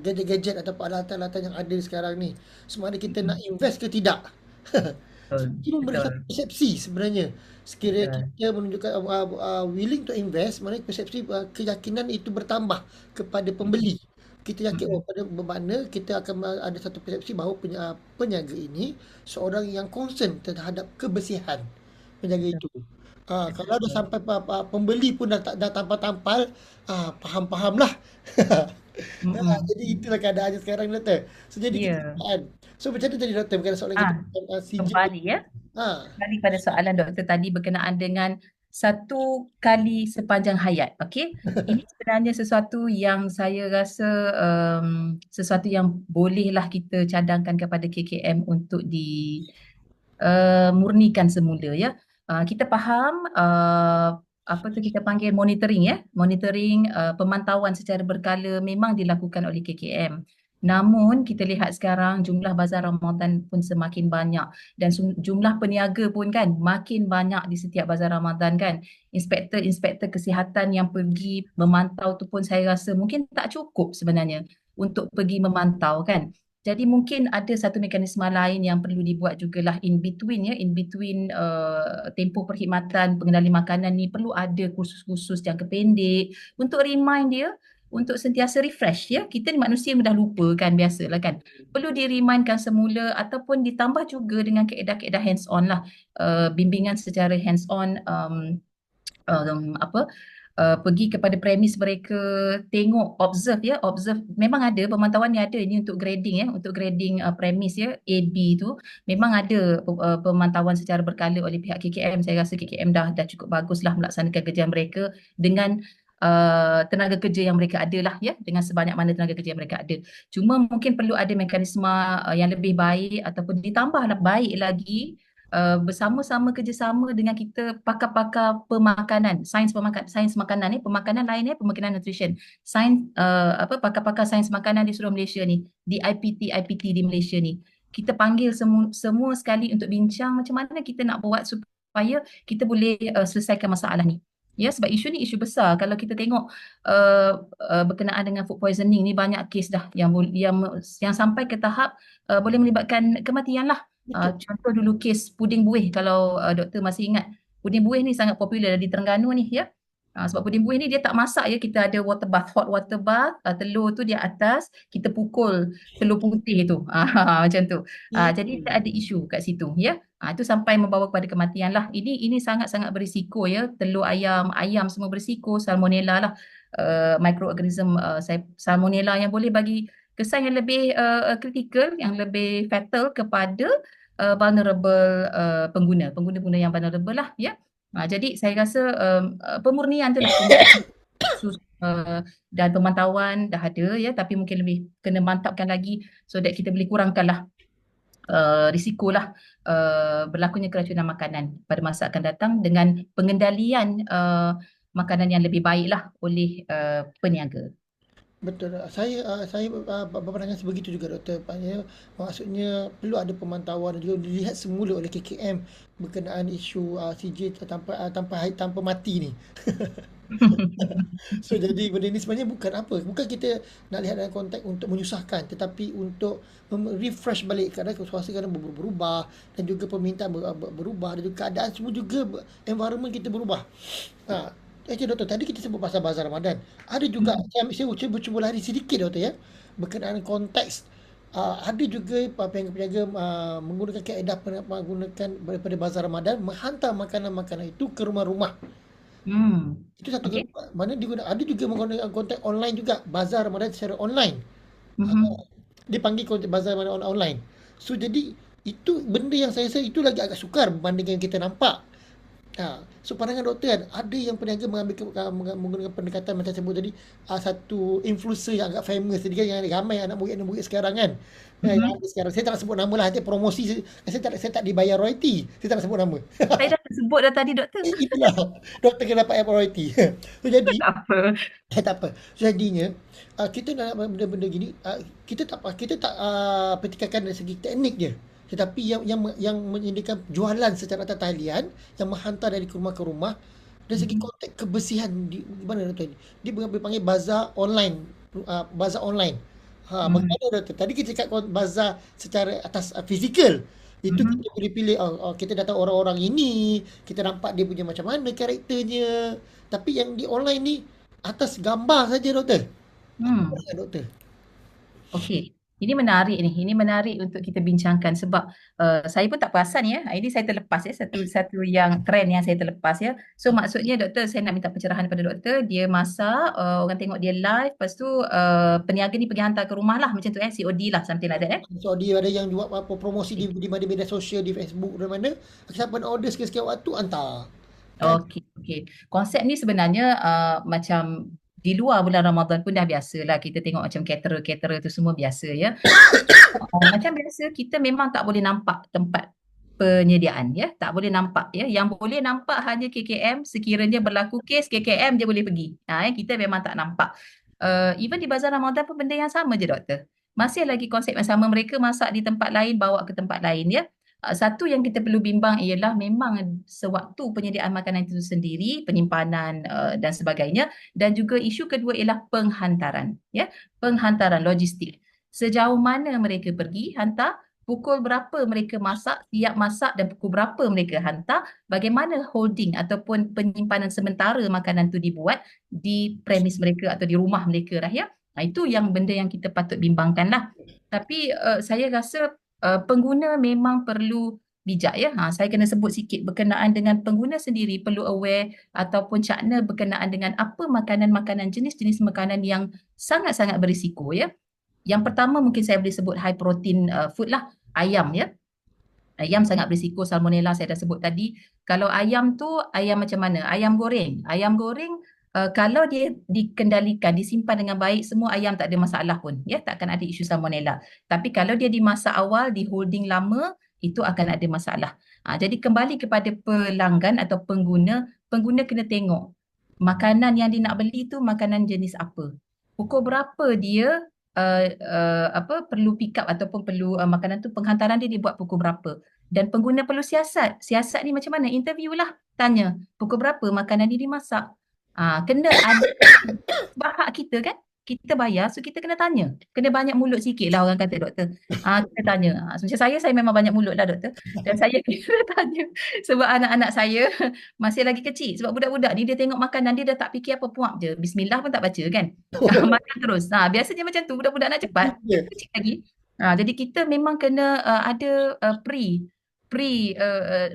gadget-gadget atau peralatan-peralatan yang ada sekarang ni. Sama ada kita nak invest ke tidak. Itu memberikan persepsi sebenarnya. Sekiranya kita menunjukkan willing to invest, maknanya persepsi keyakinan itu bertambah kepada pembeli. kita yakin bermakna kita akan ada satu persepsi bahawa peniaga ini seorang yang concern terhadap kebersihan penjaga itu. Kalau ada sampai pembeli pun dah tampal-tampal, faham-fahamlah. Jadi itulah keadaannya sekarang, Doktor. So jadi Ya. so macam mana tadi, Doktor, berkaitan soalan kita tentang CJ? Kembali ya. Kembali pada soalan doktor tadi berkenaan dengan 1 kali sepanjang hayat. Okey. Ini sebenarnya sesuatu yang saya rasa sesuatu yang bolehlah kita cadangkan kepada KKM untuk murnikan semula ya. Kita faham apa tu kita panggil monitoring ya. Monitoring pemantauan secara berkala memang dilakukan oleh KKM. Namun kita lihat sekarang jumlah bazar Ramadan pun semakin banyak dan jumlah peniaga pun kan makin banyak di setiap bazar Ramadan kan. Inspektor kesihatan yang pergi memantau tu pun saya rasa mungkin tak cukup sebenarnya untuk pergi memantau kan. Jadi mungkin ada satu mekanisme lain yang perlu dibuat jugalah in between tempoh perkhidmatan pengendali makanan ni perlu ada kursus-kursus jangka pendek untuk remind dia untuk sentiasa refresh ya. Kita ni manusia mudah lupa kan, biasalah kan. Perlu di-remindkan semula ataupun ditambah juga dengan kaedah-kaedah hands on lah. Bimbingan secara hands on pergi kepada premis mereka, tengok, observe memang ada pemantauan ni ada ini untuk grading premis ya, A, B tu memang ada pemantauan secara berkala oleh pihak KKM. Saya rasa KKM dah cukup baguslah melaksanakan kerja mereka dengan tenaga kerja yang mereka ada lah ya, dengan sebanyak mana tenaga kerja yang mereka ada. Cuma mungkin perlu ada mekanisme yang lebih baik ataupun ditambahlah baik lagi bersama-sama kerjasama dengan kita pakar-pakar pemakanan, sains makanan ni, pemakanan lain pemakanan nutrition. Pakar-pakar sains makanan di seluruh Malaysia ni, di IPT di Malaysia ni. Kita panggil semua sekali untuk bincang macam mana kita nak buat supaya kita boleh selesaikan masalah ni. Ya, sebab isu ni isu besar. Kalau kita tengok berkenaan dengan food poisoning ni banyak kes dah yang sampai ke tahap boleh melibatkan kematian lah. Contoh dulu kes puding buih, kalau doktor masih ingat. Puding buih ni sangat popular di Terengganu ni ya. Sebab puding buih ni dia tak masak ya, kita ada hot water bath, telur tu di atas, kita pukul telur putih tu. Macam tu. Jadi ada isu kat situ ya. Itu sampai membawa kepada kematian lah. Ini sangat-sangat berisiko ya. Telur ayam semua berisiko, salmonella lah. Microorganism salmonella yang boleh bagi kesan yang lebih kritikal, yang lebih fatal kepada vulnerable pengguna yang vulnerable lah ya. Jadi saya rasa pemurnian tu lah dan pemantauan dah ada ya, tapi mungkin lebih kena mantapkan lagi so that kita boleh kurangkanlah risikolah berlakunya keracunan makanan pada masa akan datang dengan pengendalian makanan yang lebih baiklah oleh peniaga. Betul. Saya berpandangan sebegitu juga, Doktor. Maksudnya perlu ada pemantauan dan juga dilihat semula oleh KKM berkenaan isu CJ tanpa mati ni. So jadi benda ni sebenarnya bukan kita nak lihat dalam konteks untuk menyusahkan, tetapi untuk refresh balik keadaan suasana berubah dan juga permintaan berubah dan juga keadaan semua juga environment kita berubah. Doktor, tadi kita sebut pasal bazar Ramadan. Ada juga, saya cuba lari sedikit, Doktor ya, berkenaan konteks. Ada juga peniaga menggunakan kaedah menggunakan daripada bazar Ramadan, menghantar makanan-makanan itu ke rumah-rumah. Itu satu mana ada juga menggunakan konteks online juga, bazar Ramadan secara online. Dipanggil konteks bazar Ramadan online. So jadi itu benda yang saya rasa itu lagi agak sukar berbanding yang kita nampak. So pandangan doktor kan, ada yang peniaga menggunakan pendekatan macam saya sebut tadi, satu influencer yang agak famous tadi kan, yang ramai anak murid sekarang kan. Yang ada sekarang, saya tak nak sebut nama lah, nanti promosi saya tak dibayar royalty. Saya tak nak sebut nama. Saya dah sebut dah tadi, doktor. Itulah, doktor kena dapat royalty. So jadi tak apa. Jadinya kita nak benda-benda gini, kita tak pertikaikan dari segi teknik dia. Tetapi yang menyediakan jualan secara atas talian, yang menghantar dari rumah ke rumah, dari segi konteks kebersihan di mana Doktor? Dia panggil bazar online. Bagaimana Doktor? Tadi kita cakap bazar secara atas fizikal. Itu kita boleh pilih, kita dah tahu orang-orang ini, kita nampak dia punya macam mana karakternya. Tapi yang di online ni atas gambar saja, Doktor. Doktor. Okey, ini menarik ni. Ini menarik untuk kita bincangkan sebab saya pun tak perasan ya. Ini saya terlepas ya, satu yang trend yang saya terlepas ya. So maksudnya doktor, saya nak minta pencerahan pada doktor. Dia masak, orang tengok dia live, lepas tu peniaga ni pergi hantar ke rumah lah macam tu COD lah, something like that So dia ada yang buat apa promosi di media sosial, di Facebook dan mana. Siapa nak order sikit-sikit waktu hantar. Kan? Okey, okey. Konsep ni sebenarnya macam di luar bulan Ramadan pun dah biasa lah. Kita tengok macam caterer-caterer tu semua biasa ya. Macam biasa kita memang tak boleh nampak tempat penyediaan ya. Tak boleh nampak ya. Yang boleh nampak hanya KKM, sekiranya berlaku kes KKM dia boleh pergi. Kita memang tak nampak. Even di bazar Ramadan pun benda yang sama je doktor. Masih lagi konsep yang sama, mereka masak di tempat lain, bawa ke tempat lain ya. Satu yang kita perlu bimbang ialah memang sewaktu penyediaan makanan itu sendiri, penyimpanan dan sebagainya, dan juga isu kedua ialah penghantaran ya. Penghantaran logistik. Sejauh mana mereka pergi hantar, pukul berapa mereka masak, siap masak dan pukul berapa mereka hantar, bagaimana holding ataupun penyimpanan sementara makanan itu dibuat di premis mereka atau di rumah mereka lah ya. Itu yang benda yang kita patut bimbangkan lah. Tapi saya rasa pengguna memang perlu bijak ya. Saya kena sebut sikit berkenaan dengan pengguna sendiri perlu aware ataupun cakna berkenaan dengan apa makanan-makanan, jenis-jenis makanan yang sangat-sangat berisiko ya. Yang pertama mungkin saya boleh sebut high protein food lah, ayam ya. Ayam sangat berisiko salmonella, saya dah sebut tadi. Kalau ayam tu, ayam macam mana? Ayam goreng. Ayam goreng kalau dia dikendalikan, disimpan dengan baik, semua ayam tak ada masalah pun. Ya, tak akan ada isu salmonella. Tapi kalau dia dimasak awal, di holding lama, itu akan ada masalah. Jadi kembali kepada pelanggan atau pengguna, pengguna kena tengok makanan yang dia nak beli tu makanan jenis apa. Pukul berapa dia perlu pick up ataupun perlu makanan tu, penghantaran dia dibuat pukul berapa. Dan pengguna perlu siasat. Siasat ni macam mana? Interview lah. Tanya, pukul berapa makanan ni dimasak? Kena ada sebab hak kita kan, kita bayar, so kita kena tanya, kena banyak mulut sikit lah orang kata doktor. Kita tanya. Macam saya memang banyak mulut lah doktor, dan saya kena tanya sebab anak-anak saya masih lagi kecil, sebab budak-budak ni dia tengok makanan dia dah tak fikir apa, puak je, bismillah pun tak baca kan. Makan terus. Biasanya macam tu budak-budak nak cepat, kecil lagi. Jadi kita memang kena ada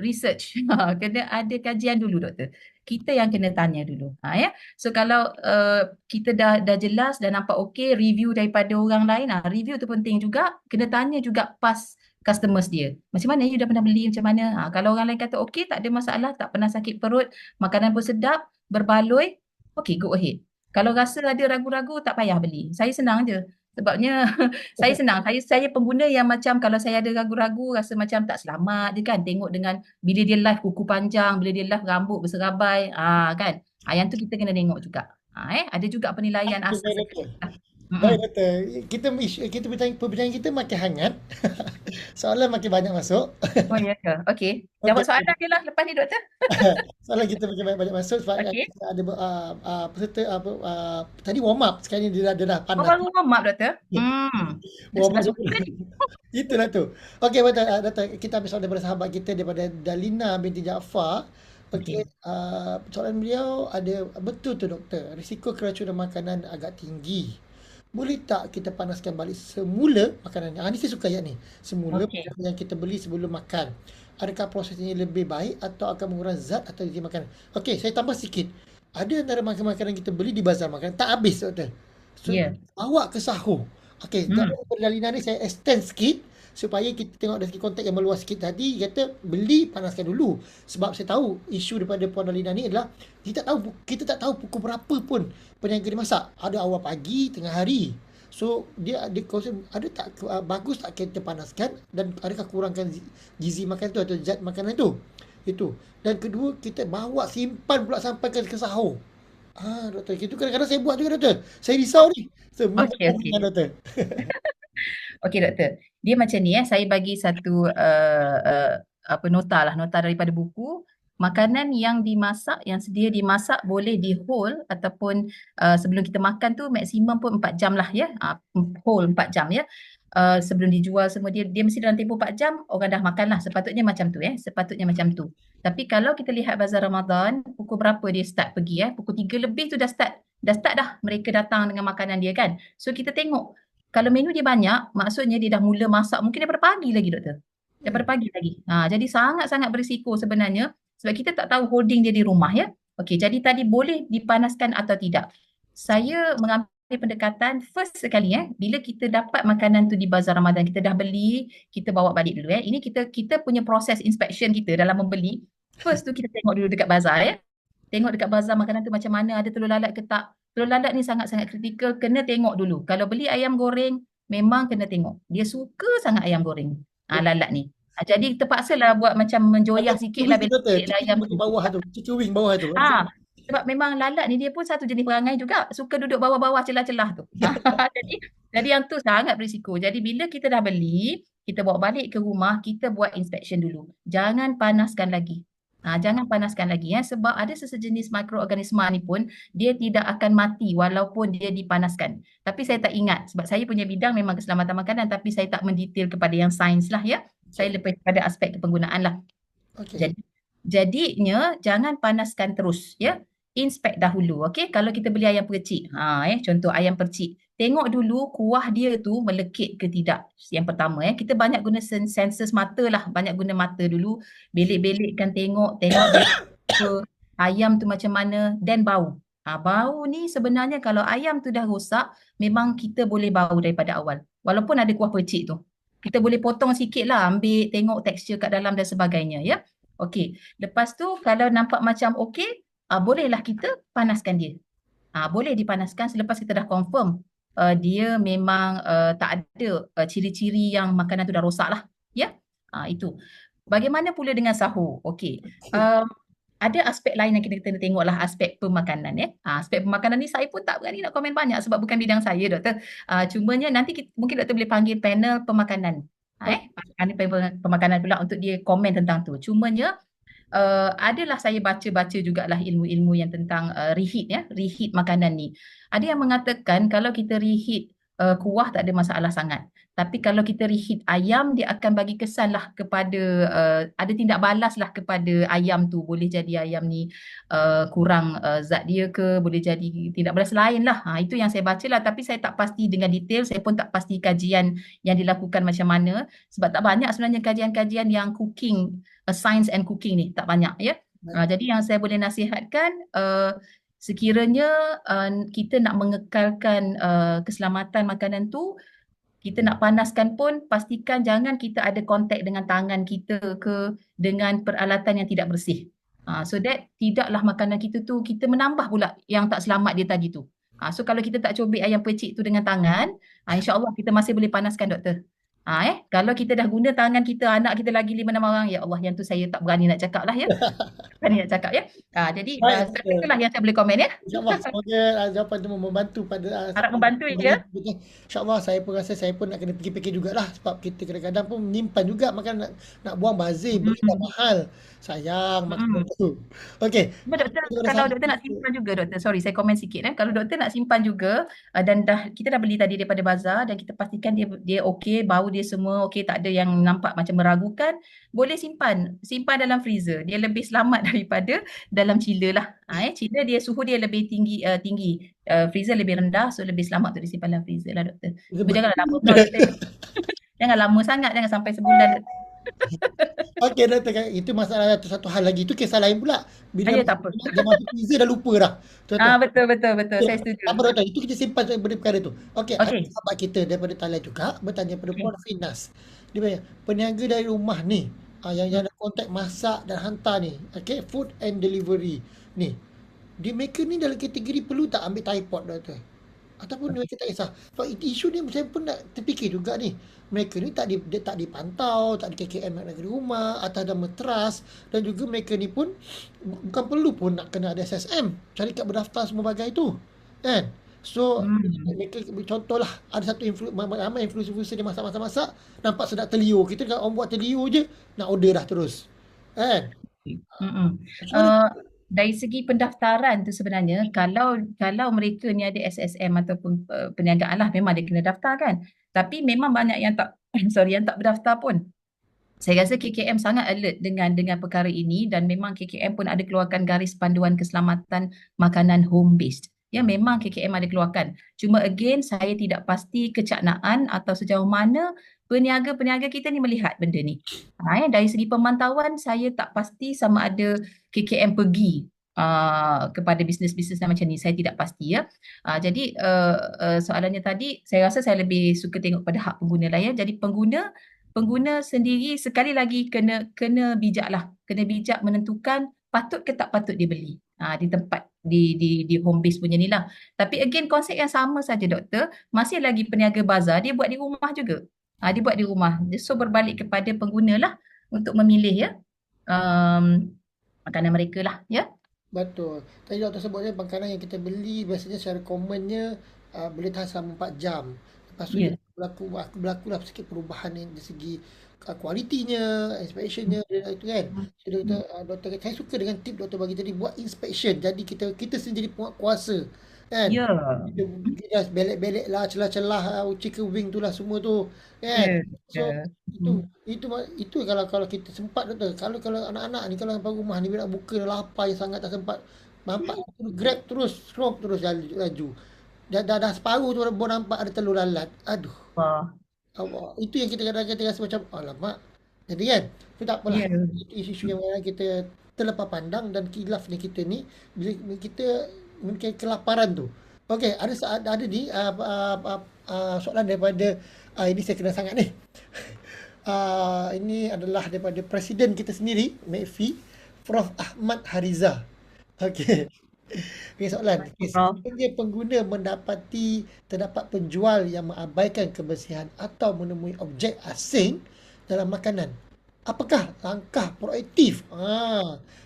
research. Kena ada kajian dulu doktor. Kita yang kena tanya dulu. Ya. So kalau kita dah jelas, dah nampak okey, review daripada orang lain, review tu penting juga. Kena tanya juga pas customers dia. Macam mana, you dah pernah beli macam mana? Kalau orang lain kata okey, tak ada masalah, tak pernah sakit perut, makanan pun sedap, berbaloi, okey, go ahead. Kalau rasa ada ragu-ragu, tak payah beli. Saya senang je. Sebabnya saya senang. Saya pengguna yang macam kalau saya ada ragu-ragu, rasa macam tak selamat je kan. Tengok dengan bila dia live kuku panjang, bila dia live rambut berserabai, kan. Yang tu kita kena tengok juga. Ada juga penilaian asas. Baik doktor, kita perbincangan kita makin hangat. Soalan makin banyak masuk. Oh ya ke? Okey. Jawab soalan dia lah lepas ni doktor. Soalan kita makin banyak masuk sebab kita ada peserta tadi warm up, sekarang ni dia dah panas. Baru warm up doktor. Warm up. Itulah tu. Okey doktor, kita ambil soalan daripada sahabat kita daripada Dalina binti Jaafar. Okey, soalan beliau ada, betul tu doktor, risiko keracunan makanan agak tinggi. Boleh tak kita panaskan balik semula makanan ni? Ni saya suka ayat ni. Semula yang kita beli sebelum makan. Adakah prosesnya lebih baik atau akan mengurangi zat atau gizi makanan? Okey, saya tambah sikit. Ada antara makanan kita beli di bazar makanan tak habis doktor. So, bawa ke sahur. Okey, dari Dalina ni saya extend sikit supaya kita tengok dari segi konteks yang meluas sikit tadi. Kata beli, panaskan dulu. Sebab saya tahu isu daripada Puan Dalina ni adalah kita tak tahu pukul berapa pun peniaga dia masak. Ada awal pagi, tengah hari. So dia ada tak bagus tak kita panaskan, dan adakah kurangkan gizi makanan tu atau zat makanan tu. Itu. Dan kedua, kita bawa simpan pula sampai ke sahur. Doktor, itu kadang-kadang saya buat juga doktor. Saya risau ni. Semua doktor. Okey doktor, dia macam ni saya bagi satu nota daripada buku. Makanan yang dimasak, yang sedia dimasak boleh di hold ataupun sebelum kita makan tu maksimum pun 4 jam lah ya. Hold 4 jam ya. Sebelum dijual semua dia mesti dalam tempoh 4 jam orang dah makan lah. Sepatutnya macam tu sepatutnya macam tu. Tapi kalau kita lihat bazar Ramadan, pukul berapa dia start pergi pukul 3 lebih tu dah start dah mereka datang dengan makanan dia kan. So kita tengok Kalau menu dia banyak, maksudnya dia dah mula masak mungkin daripada pagi lagi, doktor. Daripada pagi lagi. Jadi sangat-sangat berisiko sebenarnya sebab kita tak tahu holding dia di rumah ya. Okey, jadi tadi boleh dipanaskan atau tidak. Saya mengambil pendekatan first sekali bila kita dapat makanan tu di bazar Ramadan, kita dah beli, kita bawa balik dulu Ini kita punya proses inspection kita dalam membeli. First tu kita tengok dulu dekat bazar Tengok dekat bazar makanan tu macam mana, ada telur lalat ke tak. Telur lalat ni sangat-sangat kritikal, kena tengok dulu. Kalau beli ayam goreng, memang kena tengok. Dia suka sangat ayam goreng, lalat ni. Jadi terpaksalah buat macam menjoyah sikit lah, belok sikit lah ayam tu. Bawah tu, chicken wing bawah tu. Sebab memang lalat ni dia pun satu jenis perangai juga, suka duduk bawah-bawah celah-celah tu. Jadi yang tu sangat berisiko. Jadi bila kita dah beli, kita bawa balik ke rumah, kita buat inspection dulu. Jangan panaskan lagi. Jangan panaskan lagi sebab ada sejenis mikroorganisma ni pun dia tidak akan mati walaupun dia dipanaskan. Tapi saya tak ingat sebab saya punya bidang memang keselamatan makanan tapi saya tak mendetail kepada yang sains lah Saya lebih kepada aspek kepenggunaan lah. Jadinya jangan panaskan terus Inspect dahulu kalau kita beli ayam percik contoh ayam percik, tengok dulu kuah dia tu melekit ke tidak. Yang pertama kita banyak guna sensus mata lah, banyak guna mata dulu, belik-belikkan tengok dia ayam tu macam mana, dan bau. Bau ni sebenarnya kalau ayam tu dah rosak memang kita boleh bau daripada awal walaupun ada kuah percik tu. Kita boleh potong sikit lah, ambil tengok tekstur kat dalam dan sebagainya Okey, lepas tu kalau nampak macam okey, bolehlah kita panaskan dia. Boleh dipanaskan selepas kita dah confirm dia memang tak ada ciri-ciri yang makanan tu dah rosak lah. Itu. Bagaimana pula dengan sahur? Okey. Ada aspek lain yang kita kena tengok lah, aspek pemakanan Aspek pemakanan ni saya pun tak berani nak komen banyak sebab bukan bidang saya, doktor. Cumanya nanti mungkin doktor boleh panggil panel pemakanan. Pemakanan pula untuk dia komen tentang tu. Cumanya adalah saya baca-baca jugalah ilmu-ilmu yang tentang reheat reheat makanan ni. Ada yang mengatakan kalau kita reheat kuah tak ada masalah sangat. Tapi kalau kita reheat ayam, dia akan bagi kesan lah kepada ada tindak balas lah kepada ayam tu. Boleh jadi ayam ni kurang zat dia ke, boleh jadi tindak balas lain lah. Itu yang saya baca lah, tapi saya tak pasti dengan detail. Saya pun tak pasti kajian yang dilakukan macam mana. Sebab tak banyak sebenarnya kajian-kajian yang cooking, science and cooking ni, tak banyak Jadi yang saya boleh nasihatkan, sekiranya kita nak mengekalkan keselamatan makanan tu, kita nak panaskan pun pastikan jangan kita ada kontak dengan tangan kita ke dengan peralatan yang tidak bersih. So that tidaklah makanan kita tu kita menambah pula yang tak selamat dia tadi tu. So kalau kita tak cobek ayam percik tu dengan tangan, insya-Allah kita masih boleh panaskan, doktor. Kalau kita dah guna tangan kita, anak kita lagi 5-6 orang, ya Allah, yang tu saya tak berani nak cakap lah berani nak cakap jadi itulah yang saya boleh komen InsyaAllah semoga jawapan tu membantu pada harap membantu InsyaAllah saya pun rasa saya pun nak kena fikir-fikir jugalah sebab kita kadang-kadang pun menyimpan juga makan nak buang bazir, beli dah mahal, sayang makanan tu. Okey. Kalau doktor nak simpan juga, doktor, sorry saya komen sikit kalau doktor nak simpan juga dan kita dah beli tadi daripada bazar dan kita pastikan dia okey, bau dia semua okey, tak ada yang nampak macam meragukan, boleh simpan dalam freezer. Dia lebih selamat daripada dalam chiller lah. Chiller dia suhu dia lebih tinggi, freezer lebih rendah, so lebih selamat untuk disimpan dalam freezer lah, doktor. Janganlah lama pula, doktor. Jangan lama sangat, jangan sampai sebulan. Okey, doktor, itu masalah satu hal lagi, itu kisah lain pula. Bila tak apa. Dia masuk freezer dah lupa dah. Betul, saya setuju. Tak apa, doktor, itu kita simpan benda perkara tu. Okey, ada sahabat kita daripada Thailand juga bertanya pada Puan Finas. Dia tanya, peniaga dari rumah ni yang ada kontak masak dan hantar ni, food and delivery ni, mereka ni dalam kategori perlu tak ambil tripod, doktor? Ataupun mereka tak kisah? Sebab isu ni saya pun nak terfikir juga ni. Mereka ni tak dipantau, tak di KKM negeri rumah, atas nama trust, dan juga mereka ni pun bukan perlu pun nak kena ada SSM, syarikat berdaftar semua bagai tu. Kan? So, mereka contohlah ada satu ramai influencer dia masak, nampak sedap telio. Kita kalau orang buat telio je, nak order dah terus. Kan? Dari segi pendaftaran tu sebenarnya, kalau mereka ni ada SSM ataupun perniagaan lah, memang dia kena daftar kan. Tapi memang banyak yang tak berdaftar pun. Saya rasa KKM sangat alert dengan perkara ini dan memang KKM pun ada keluarkan garis panduan keselamatan makanan home based. Ya, memang KKM ada keluarkan. Cuma again, saya tidak pasti kecaknaan atau sejauh mana peniaga-peniaga kita ni melihat benda ni. Dari segi pemantauan, saya tak pasti sama ada KKM pergi kepada bisnes-bisnes yang macam ni. Saya tidak pasti ya. Jadi soalannya tadi, saya rasa saya lebih suka tengok pada hak pengguna lah ya. Jadi pengguna sendiri sekali lagi kena bijak lah. Kena bijak menentukan patut ke tak patut dia beli di tempat di home base punya ni lah. Tapi again konsep yang sama saja doktor, masih lagi peniaga bazar dia buat di rumah juga. Dia buat di rumah. So berbalik kepada pengguna lah untuk memilih ya makanan mereka lah ya. Betul. Tadi doktor sebutnya makanan yang kita beli biasanya secara commonnya boleh tahan selama 4 jam. Lepas tu Ya. berlakulah sedikit perubahan dari segi kualitinya, inspectionnya itu kan. So, doktor kata, saya suka dengan tip doktor bagi tadi, buat inspection. Jadi kita sendiri penguasa kan. Ya. Kita belek-belek lah celah-celah chicken wing tu lah semua tu kan. So Ya. itu kalau kita sempat doktor. Kalau anak-anak ni kalau sampai rumah ni bila nak buka dah lapar sangat tak sempat. Nampak grab terus, scroll terus laju. Dah separuh tu baru nampak ada telur lalat. Aduh. Wah. Itu yang kita kadang-kadang rasa macam alamak. Jadi kan, itu tak apalah. Ya. Itu isu yang kita terlepas pandang dan khilafnya kita ni bila kita mungkin kelaparan tu. Okey, ada ni soalan daripada ini saya kena sangat ni. Ini adalah daripada presiden kita sendiri, MEFI, Prof Ahmad Hariza. Okey. Ini soalan. Sekiranya pengguna terdapat penjual yang mengabaikan kebersihan atau menemui objek asing dalam makanan, apakah langkah proaktif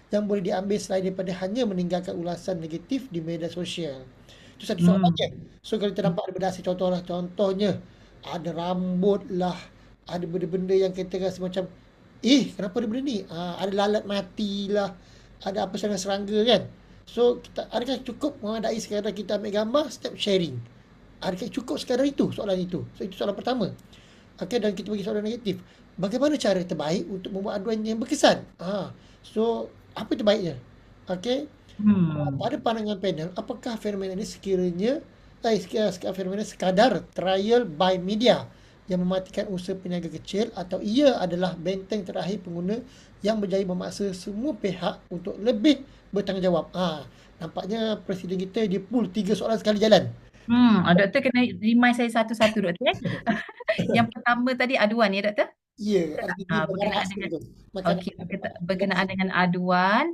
yang boleh diambil selain daripada hanya meninggalkan ulasan negatif di media sosial? Itu satu soalan je. So kalau kita nampak ada benda asing, contohnya ada rambut lah, ada benda-benda yang kita rasa macam kenapa ada benda ni? Ada lalat mati lah, ada apa serangga kan. So, adakah cukup memadai sekadar kita ambil gambar, step sharing? Adakah cukup sekadar itu, soalan itu? So, itu soalan pertama. Okey, dan kita bagi soalan negatif. Bagaimana cara terbaik untuk membuat aduan yang berkesan? So, apa terbaiknya? Okey. Pada pandangan panel, apakah fenomena ini sekiranya fenomena sekadar trial by media yang mematikan usaha peniaga kecil atau ia adalah benteng terakhir pengguna yang berjaya memaksa semua pihak untuk lebih bertanggungjawab. Nampaknya presiden kita dia pull 3 soalan sekali jalan. Doktor kena remind saya satu-satu doktor. Yang pertama tadi aduan ya doktor? Ya, berkenaan dengan aduan,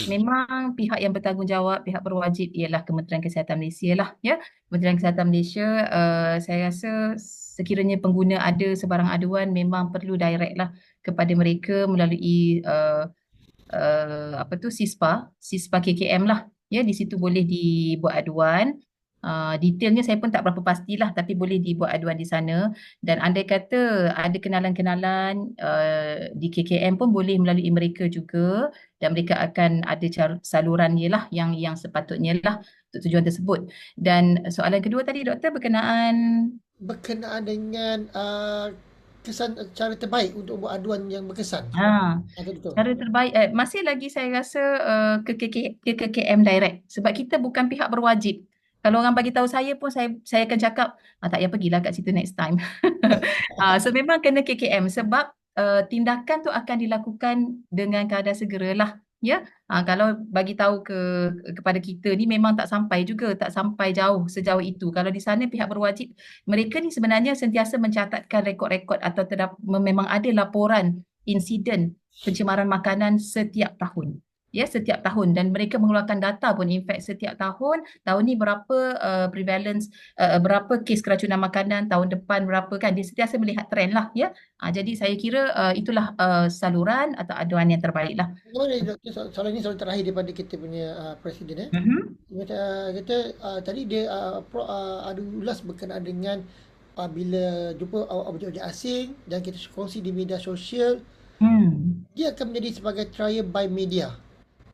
memang pihak yang bertanggungjawab, pihak berwajib ialah Kementerian Kesihatan Malaysia lah ya. Kementerian Kesihatan Malaysia, saya rasa sekiranya pengguna ada sebarang aduan memang perlu direct lah kepada mereka melalui SISPA KKM lah ya. Di situ boleh dibuat aduan. Detailnya saya pun tak berapa pastilah, tapi boleh dibuat aduan di sana. Dan andai kata ada kenalan-kenalan di KKM pun boleh melalui mereka juga, dan mereka akan ada salurannya lah yang sepatutnya lah untuk tujuan tersebut. Dan soalan kedua tadi doktor berkenaan dengan kesan cara terbaik untuk buat aduan yang berkesan. Cara terbaik masih lagi saya rasa ke KKM direct, sebab kita bukan pihak berwajib. Kalau orang bagi tahu saya pun saya akan cakap tak payah pergilah kat situ next time. So memang kena KKM sebab tindakan tu akan dilakukan dengan keadaan segeralah ya. Kalau bagi tahu kepada kita ni memang tak sampai sejauh itu. Kalau di sana pihak berwajib, mereka ni sebenarnya sentiasa mencatatkan rekod-rekod atau memang ada laporan insiden pencemaran makanan setiap tahun. Ya, setiap tahun, dan mereka mengeluarkan data pun, in fact setiap tahun ni berapa prevalence, berapa kes keracunan makanan, tahun depan berapa kan, dia sentiasa melihat trend lah ya. Jadi saya kira itulah saluran atau aduan yang terbaik lah. Soalan ini soalan terakhir daripada kita punya presiden kita tadi dia ada ulas berkenaan dengan bila jumpa objek-objek asing dan kita kongsi di media sosial, dia akan menjadi sebagai trial by media.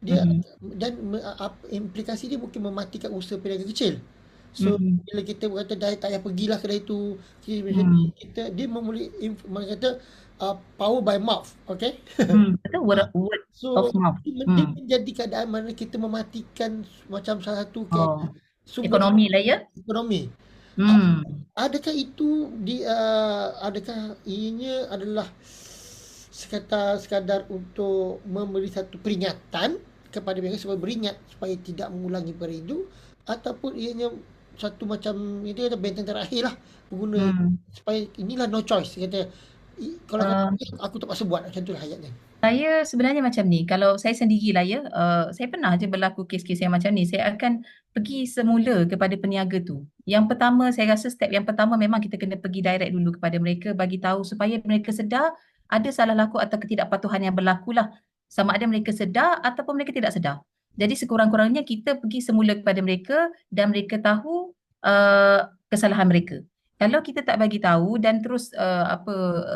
Dan implikasi dia mungkin mematikan usaha peniaga kecil. So bila kita berkata tak payah pergilah kedai itu, dia memulai kata power by mouth, okay? Betul, word of So mouth. dia menjadi keadaan mana kita mematikan macam salah satu Oh, sumber ekonomi lah ya. ekonomi. Adakah itu adakah ianya adalah sekadar untuk memberi satu peringatan kepada mereka supaya beringat supaya tidak mengulangi perkara itu, ataupun ianya satu macam itu kata benteng terakhir lah pengguna supaya inilah no choice kata kalau aku terpaksa buat macam itulah ayatnya. Saya sebenarnya macam ni, kalau saya sendirilah ya, saya pernah je berlaku kes-kes yang macam ni, saya akan pergi semula kepada peniaga tu. Yang pertama, saya rasa step yang pertama memang kita kena pergi direct dulu kepada mereka, bagi tahu supaya mereka sedar ada salah laku atau ketidakpatuhan yang berlaku lah. Sama ada mereka sedar ataupun mereka tidak sedar. Jadi sekurang-kurangnya kita pergi semula kepada mereka dan mereka tahu kesalahan mereka. Kalau kita tak bagi tahu dan terus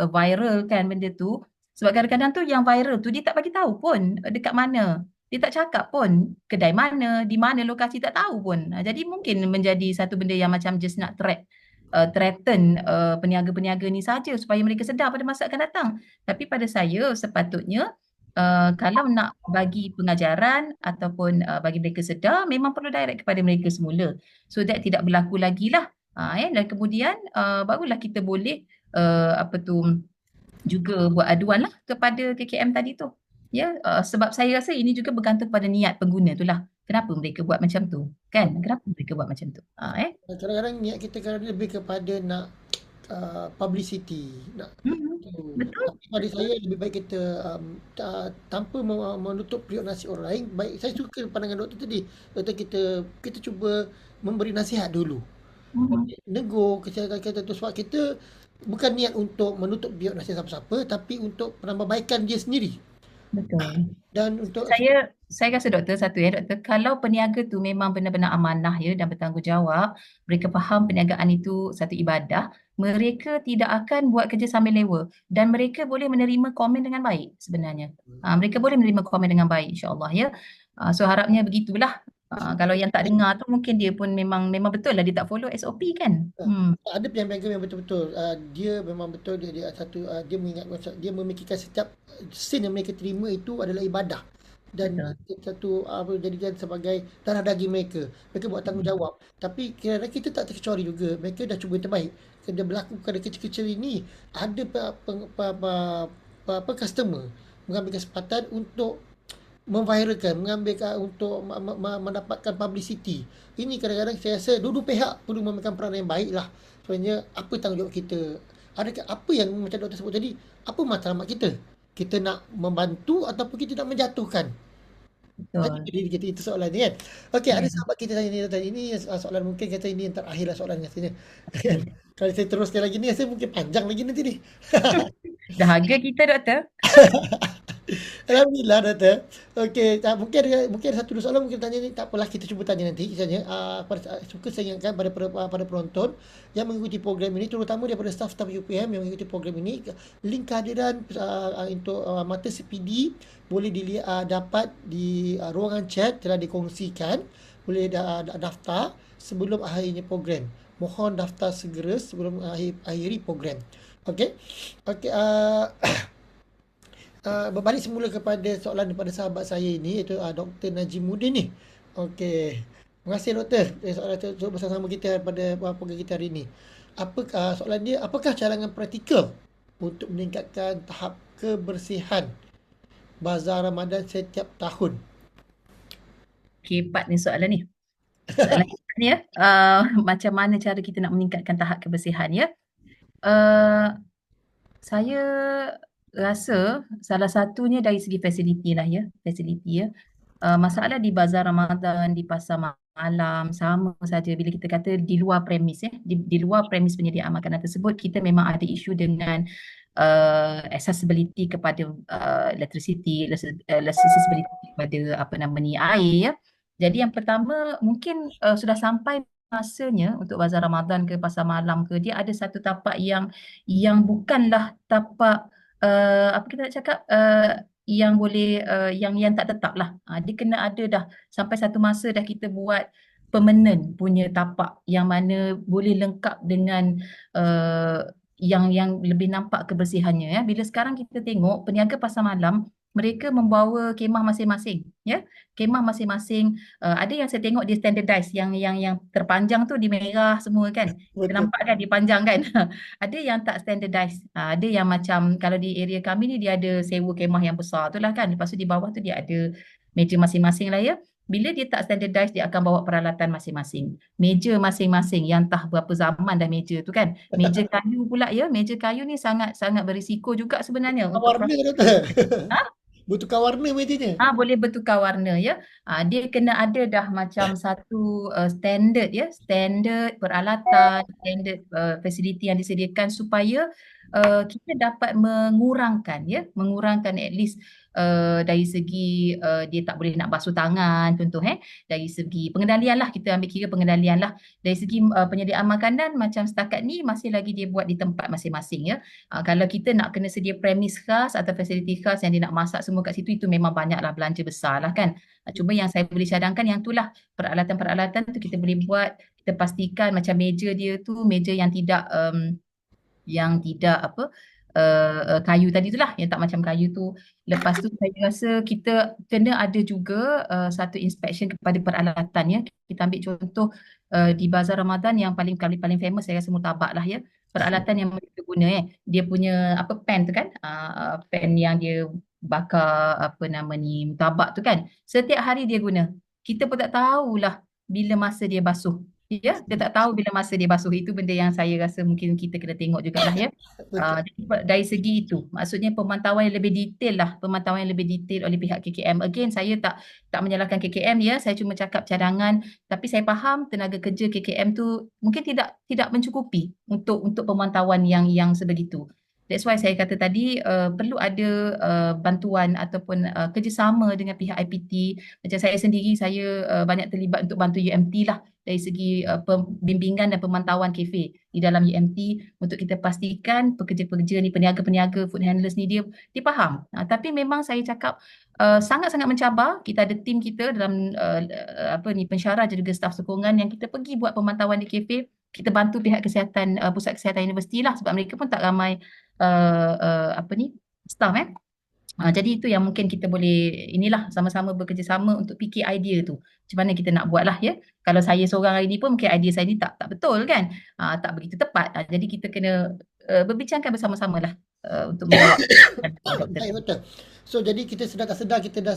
viral kan benda tu, sebab kadang-kadang tu yang viral tu dia tak bagi tahu pun dekat mana. Dia tak cakap pun kedai mana, di mana lokasi, tak tahu pun. Jadi mungkin menjadi satu benda yang macam just nak threaten peniaga-peniaga ni saja supaya mereka sedar pada masa akan datang. Tapi pada saya sepatutnya kalau nak bagi pengajaran ataupun bagi mereka sedar, memang perlu direct kepada mereka semula. So that tidak berlaku lagi lah. Dan kemudian barulah kita boleh juga buat aduan lah kepada KKM tadi tu. Ya, sebab saya rasa ini juga bergantung pada niat pengguna tu lah. Kenapa mereka buat macam tu? Kan? Kenapa mereka buat macam tu? Kadang-kadang niat kita kadang lebih kepada nak publicity, nak Betul. tapi pada saya lebih baik kita tanpa menutup periuk nasihat orang lain. Baik, saya suka pandangan doktor tadi. Doktor kita cuba memberi nasihat dulu. Negur kesihatan tu sebab kita bukan niat untuk menutup periuk nasihat siapa-siapa, tapi untuk penambahbaikan dia sendiri. Betul. Dan untuk Saya rasa doktor satu ya doktor, kalau peniaga tu memang benar-benar amanah ya dan bertanggungjawab, mereka faham perniagaan itu satu ibadah, mereka tidak akan buat kerja sambil lewa dan mereka boleh menerima komen dengan baik sebenarnya. Mereka boleh menerima komen dengan baik insya-Allah ya. So harapnya begitulah. Kalau yang tak dengar tu mungkin dia pun memang betul lah dia tak follow SOP kan. ada peniaga yang betul-betul dia memang betul dia satu dia mengingat dia memikirkan setiap sen yang mereka terima itu adalah ibadah dan satu jadikan sebagai darah daging mereka buat tanggungjawab. Tapi kadang-kadang kita tak terkecuali juga, mereka dah cuba yang terbaik. Kena berlaku perkara kecil-kecil ini, ada customer mengambil kesempatan untuk memviralkan, untuk mendapatkan publicity. Ini kadang-kadang saya rasa dua-dua pihak perlu memainkan peranan yang baik lah. Sebenarnya apa tanggungjawab kita? Adakah apa yang macam doktor sebut tadi, apa matlamat kita? Kita nak membantu ataupun kita nak menjatuhkan? Jadi kita itu soalan ni kan. Okey, ada sahabat kita tanya ni tadi. Ini soalan mungkin kata ini yang terakhir lah soalan katanya. Kalau saya teruskan lagi ni, saya mungkin panjang lagi nanti ni. Dahaga kita doktor. Alhamdulillah doktor. Okey, mungkin ada satu dua soalan mungkin tanya ni, tak apalah kita cuba tanya nanti kisahnya. Suka saya ingatkan pada penonton yang mengikuti program ini, terutama daripada staf-staf UPM yang mengikuti program ini, link kehadiran untuk mata CPD boleh dapat di ruangan chat, telah dikongsikan. Boleh daftar sebelum akhirnya program. Mohon daftar segera sebelum akhiri program. Okey. Berbalik semula kepada soalan daripada sahabat saya ini, iaitu Dr. Najimuddin ni. Okey. Terima kasih doktor soalan untuk bersama kita pada program kita hari ini. Soalan dia, apakah cadangan praktikal untuk meningkatkan tahap kebersihan bazar Ramadan setiap tahun? Kepat ni soalan ni. Soalan ni ya. Macam mana cara kita nak meningkatkan tahap kebersihan ya? Saya rasa salah satunya dari segi fasiliti lah ya. Masalah di bazar Ramadan, di pasar malam sama saja bila kita kata di luar premis ya. Di luar premis penyediaan makanan tersebut, kita memang ada isu dengan accessibility kepada electricity, accessibility kepada air ya. Jadi yang pertama mungkin sudah sampai masanya untuk bazar Ramadan ke pasar malam ke, dia ada satu tapak yang bukanlah tapak apa kita nak cakap yang boleh yang tak tetap lah. Dia kena ada dah sampai satu masa dah kita buat permanent punya tapak yang mana boleh lengkap dengan yang lebih nampak kebersihannya ya. Bila sekarang kita tengok peniaga pasar malam, mereka membawa kemah masing-masing ya. Kemah masing-masing, ada yang saya tengok dia standardized, yang terpanjang tu di merah semua kan. Kita Betul. nampak kan dia panjang kan. Ada yang tak standardized. Ada yang macam kalau di area kami ni dia ada sewa kemah yang besar tu lah kan. Lepas tu di bawah tu dia ada meja masing-masing lah ya. Bila dia tak standardized, dia akan bawa peralatan masing-masing. Meja masing-masing yang entah berapa zaman dah meja tu kan. Meja kayu pula ya. Meja kayu ni sangat-sangat berisiko juga sebenarnya Tukar untuk warna doktor. Ha? Bertukar warna mejanya. Boleh bertukar warna ya. Dia kena ada dah macam satu standard ya, standard peralatan, standard fasiliti yang disediakan supaya kita dapat mengurangkan at least dari segi dia tak boleh nak basuh tangan contoh dari segi pengendalian lah, kita ambil kira pengendalian lah. Dari segi penyediaan makanan macam setakat ni masih lagi dia buat di tempat masing-masing ya. Kalau kita nak kena sedia premis khas atau fasiliti khas yang dia nak masak semua kat situ, itu memang banyaklah belanja besar lah kan. Cuma yang saya boleh cadangkan yang itulah peralatan-peralatan tu kita boleh buat, kita pastikan macam meja dia tu meja yang tidak apa kayu tadi tu lah, yang tak macam kayu tu. Lepas tu saya rasa kita kena ada juga satu inspection kepada peralatan ya. Kita ambil contoh di Bazar Ramadan yang paling famous saya rasa murtabak lah ya. Peralatan yang mereka guna dia punya apa pan tu kan, pan yang dia bakar apa nama ni murtabak tu kan. Setiap hari dia guna. Kita pun tak tahulah bila masa dia basuh. Ya, dia tak tahu bila masa dia basuh. Itu benda yang saya rasa mungkin kita kena tengok jugalah ya. Dari segi itu, maksudnya pemantauan yang lebih detail lah, pemantauan yang lebih detail oleh pihak KKM. Again, saya tak menyalahkan KKM ya, saya cuma cakap cadangan. Tapi saya faham tenaga kerja KKM tu mungkin tidak mencukupi untuk pemantauan yang sebegitu. That's why saya kata tadi perlu ada bantuan ataupun kerjasama dengan pihak IPT. Macam saya sendiri, saya banyak terlibat untuk bantu UMT lah dari segi pembimbingan dan pemantauan kafe di dalam UMT untuk kita pastikan pekerja-pekerja ni, peniaga-peniaga, food handlers ni dia faham. Tapi memang saya cakap sangat-sangat mencabar. Kita ada tim kita dalam pensyarah dan juga staf sokongan yang kita pergi buat pemantauan di kafe. Kita bantu pihak kesihatan, pusat kesihatan universiti lah sebab mereka pun tak ramai staff jadi itu yang mungkin kita boleh inilah sama-sama bekerjasama untuk fikir idea tu. Macam mana kita nak buat lah ya. Kalau saya seorang hari ni pun mungkin idea saya ni tak betul kan. Tak begitu tepat. Jadi kita kena berbincangkan bersama-sama lah untuk menjawab. Baik, betul. So jadi kita sedar kita dah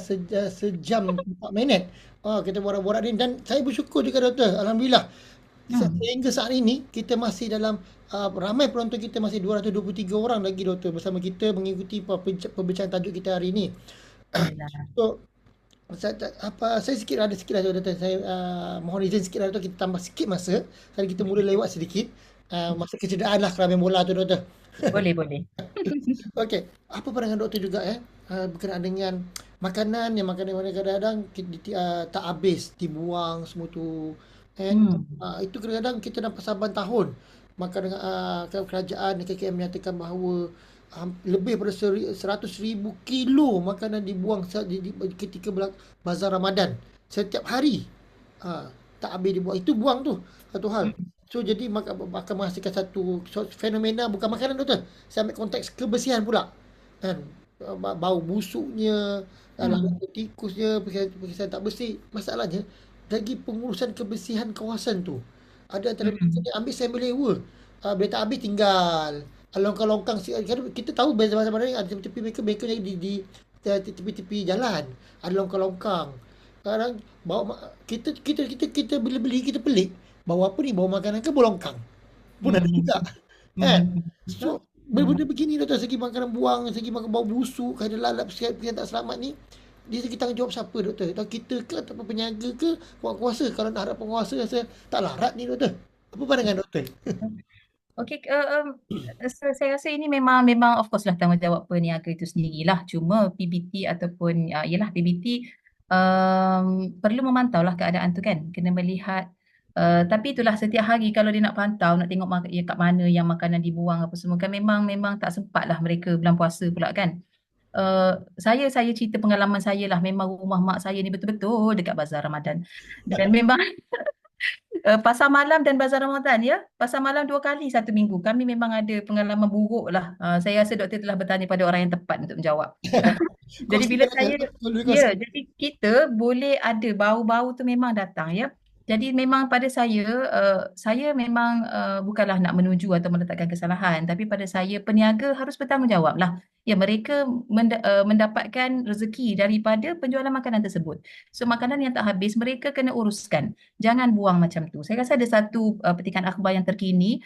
sejam 4 minit. Kita borak-borak ni dan saya bersyukur juga doktor. Alhamdulillah. Sehingga saat ini kita masih dalam ramai penonton kita masih 223 orang lagi doktor bersama kita mengikuti perbincangan tajuk kita hari ini. So saya ada sikit lah doktor. Saya mohon izin sikit lah doktor, kita tambah sikit masa. Tadi kita mula lewat sedikit. Masa kecederaan lah kerana bola tu doktor. Boleh. Okey, apa pandangan doktor juga berkenaan dengan makanan yang kadang-kadang tak habis, dibuang semua tu. Itu kadang-kadang kita dapat saban tahun maka dengan kerajaan dan KKM menyatakan bahawa lebih pada 100,000 kilo makanan dibuang ketika bazar Ramadan setiap hari. Tak habis dibuang, itu buang tu satu hal. So jadi akan menghasilkan satu fenomena bukan makanan doktor. Saya ambil konteks kebersihan pula kan, bau busuknya, tikusnya, perkisian tak bersih. Masalahnya lagi pengurusan kebersihan kawasan tu. Ada antara mereka dia ambil sembel lewa. Bila tak habis tinggal. Longkang-longkang. Kita tahu bazar-bazar mana ada tepi-tepi mereka di tepi-tepi jalan. Ada longkang-longkang. Sekarang bawa kita bila beli kita pelik. Bawa apa ni? Bawa makanan ke bawa longkang? Pun ada juga. Kan? So benda begini doktor, segi makanan buang, segi makan bau busuk, ada lalap yang tak selamat ni. Di segi tanggungjawab siapa doktor? Kita ke ataupun peniaga ke penguasa? Kalau nak harap penguasa rasa tak larat ni doktor. Apa pandangan doktor? Okey, saya rasa ini memang of course lah tanggungjawab peniaga itu sendirilah. Cuma PBT ataupun PBT perlu memantau lah keadaan tu kan. Kena melihat tapi itulah setiap hari kalau dia nak pantau, nak tengok kat mana yang makanan dibuang apa semua kan memang tak sempat lah mereka bulan puasa pula kan. Saya cerita pengalaman saya lah, memang rumah mak saya ni betul-betul dekat bazar Ramadan dan memang pasar malam dan bazar Ramadan ya. Pasar malam 2 kali satu minggu. Kami memang ada pengalaman buruk lah. Saya rasa doktor telah bertanya pada orang yang tepat untuk menjawab. Jadi bila Kongsikan saya, Doktor. Boleh ya, kongsikan. jadi kita boleh ada bau-bau tu memang datang ya. Jadi memang pada saya memang bukanlah nak menuju atau meletakkan kesalahan, tapi pada saya peniaga harus bertanggungjawab lah. Ya, mereka mendapatkan rezeki daripada penjualan makanan tersebut. So makanan yang tak habis mereka kena uruskan. Jangan buang macam tu. Saya rasa ada satu petikan akhbar yang terkini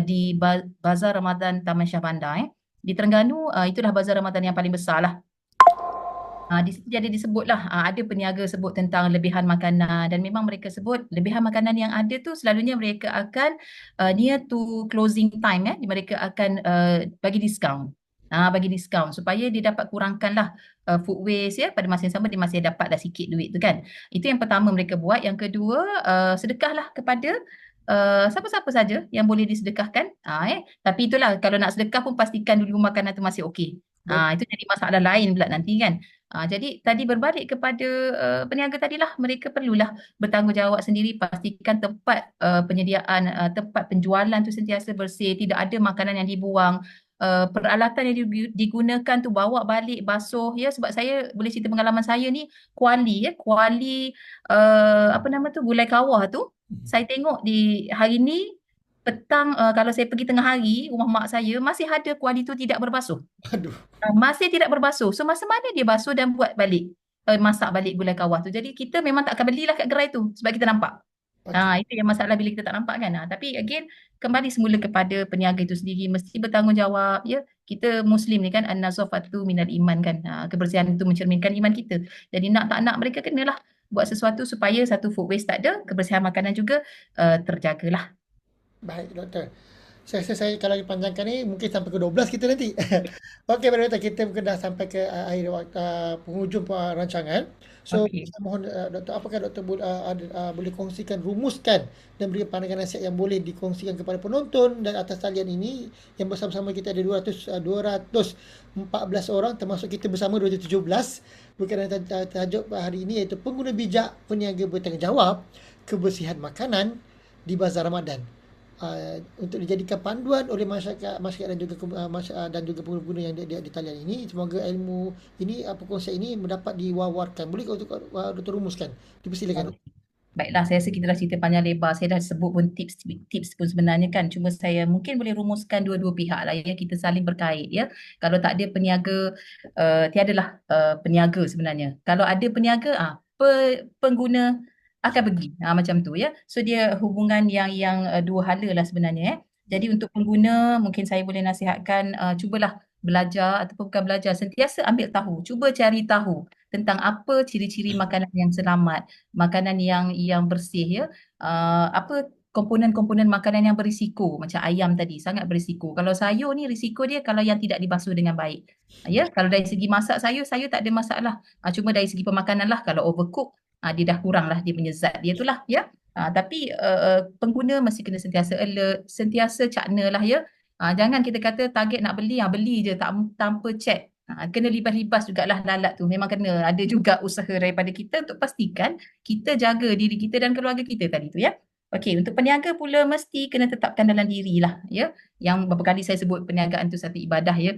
di Bazar Ramadan Taman Shah Bandar. Di Terengganu, itulah bazar Ramadan yang paling besar lah. Di situ jadi disebutlah ada peniaga sebut tentang lebihan makanan dan memang mereka sebut lebihan makanan yang ada tu selalunya mereka akan near to closing time mereka akan bagi diskaun. Bagi diskaun supaya dia dapat kurangkanlah food waste pada masa yang sama dia masih dapat dah sikit duit tu kan. Itu yang pertama mereka buat. Yang kedua, sedekahlah kepada siapa-siapa saja yang boleh disedekahkan. Tapi itulah kalau nak sedekah pun pastikan dulu makanan tu masih okey. Itu jadi masalah lain pula nanti kan. Jadi tadi berbalik kepada peniaga tadilah mereka perlulah bertanggungjawab sendiri pastikan tempat penyediaan tempat penjualan tu sentiasa bersih, tidak ada makanan yang dibuang, peralatan yang digunakan tu bawa balik basuh ya, sebab saya boleh cerita pengalaman saya ni kuali apa nama tu gulai kawah tu saya tengok di hari ni petang kalau saya pergi tengah hari rumah mak saya masih ada kuali tu tidak berbasuh. Aduh. Masih tidak berbasuh. So masa mana dia basuh dan buat balik masak balik gulai kawah tu. Jadi kita memang tak akan belilah kat gerai tu sebab kita nampak. Okey. Itu yang masalah bila kita tak nampak kan. Tapi again kembali semula kepada peniaga itu sendiri mesti bertanggungjawab ya. Kita Muslim ni kan an-nazafatu minal iman kan. Kebersihan itu mencerminkan iman kita. Jadi nak tak nak mereka kenalah buat sesuatu supaya satu food waste tak ada, kebersihan makanan juga terjagalah. Baik, Doktor. Saya rasa saya kalau dipanjangkan ni mungkin sampai ke 12 kita nanti. Okey, Baik Doktor, kita mungkin dah sampai ke akhir waktu penghujung rancangan. So, Okey. saya mohon Doktor, apakah Doktor boleh kongsikan, rumuskan dan beri pandangan nasihat yang boleh dikongsikan kepada penonton dan atas talian ini yang bersama-sama kita ada 214 orang termasuk kita bersama 217 berkaitan dengan tajuk hari ini iaitu pengguna bijak peniaga bertanggungjawab kebersihan makanan di Bazar Ramadan. Untuk dijadikan panduan oleh masyarakat dan juga dan juga pengguna yang di talian ini. Semoga ilmu ini perkongsian ini mendapat diwawarkan. Boleh Doktor rumuskan? Dipersilakan. Baiklah, saya rasa kita dah cerita panjang lebar. Saya dah sebut pun tips pun sebenarnya kan. Cuma saya mungkin boleh rumuskan dua-dua pihak lah ya. Kita saling berkait ya. Kalau tak ada peniaga, tiadalah peniaga sebenarnya. Kalau ada peniaga, pengguna akan pergi. Macam tu ya. So dia hubungan yang dua hala lah sebenarnya. Jadi untuk pengguna mungkin saya boleh nasihatkan cubalah belajar ataupun bukan belajar, sentiasa ambil tahu. Cuba cari tahu tentang apa ciri-ciri makanan yang selamat, makanan yang bersih ya. Apa komponen-komponen makanan yang berisiko macam ayam tadi sangat berisiko. Kalau sayur ni risiko dia kalau yang tidak dibasuh dengan baik. Ya, kalau dari segi masak sayur tak ada masalah. Cuma dari segi pemakanan lah kalau overcook dia dah kurang lah dia punya zat dia tu lah ya. Tapi pengguna mesti kena sentiasa alert, sentiasa cakna lah ya. Jangan kita kata target nak beli, beli je tanpa check. Kena libas-libas jugalah lalat tu. Memang kena ada juga usaha daripada kita untuk pastikan kita jaga diri kita dan keluarga kita tadi tu ya. Okey, untuk peniaga pula mesti kena tetapkan dalam diri lah ya. Yang beberapa kali saya sebut perniagaan tu satu ibadah ya.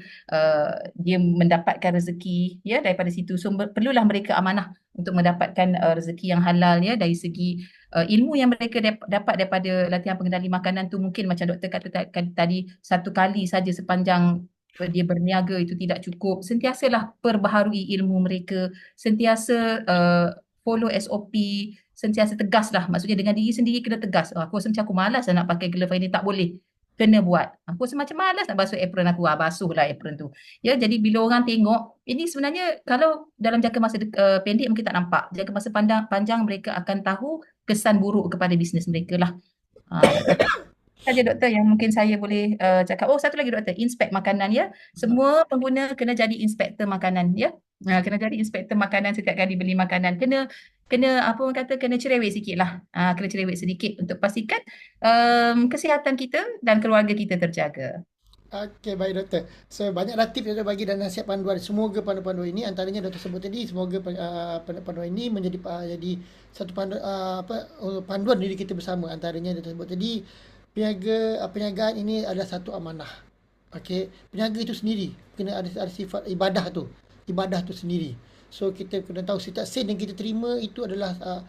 Dia mendapatkan rezeki ya daripada situ. So perlulah mereka amanah untuk mendapatkan rezeki yang halal ya dari segi ilmu yang mereka dapat daripada latihan pengendali makanan tu mungkin macam doktor kata tadi satu kali saja sepanjang dia berniaga itu tidak cukup. Sentiasalah perbaharui ilmu mereka, sentiasa follow SOP, sentiasa tegas lah. Maksudnya dengan diri sendiri kena tegas. Aku rasa macam aku malas nak pakai glove ini, tak boleh. Kena buat. Aku rasa macam malas nak basuh apron aku. Basuhlah apron tu. Ya, jadi bila orang tengok, ini sebenarnya kalau dalam jangka masa pendek mungkin tak nampak. Jangka masa panjang mereka akan tahu kesan buruk kepada bisnes mereka lah. Saja doktor yang mungkin saya boleh cakap. Satu lagi doktor, inspect makanan ya. Semua pengguna kena jadi inspektor makanan ya. Kena jadi inspektor makanan setiap kali beli makanan. Kena apa orang kata, kena cerewet sikit lah. Kena cerewet sedikit untuk pastikan kesihatan kita dan keluarga kita terjaga. Okey, baik doktor. So banyaklah tips yang doktor bagi dan nasihat panduan. Semoga panduan-panduan ini antaranya doktor sebut tadi, semoga panduan ini menjadi jadi satu panduan diri kita bersama. Antaranya doktor sebut tadi, perniagaan ini adalah satu amanah. Okey, peniaga itu sendiri kena ada sifat ibadah tu. Ibadah tu sendiri. So kita kena tahu setiap sen yang kita terima itu adalah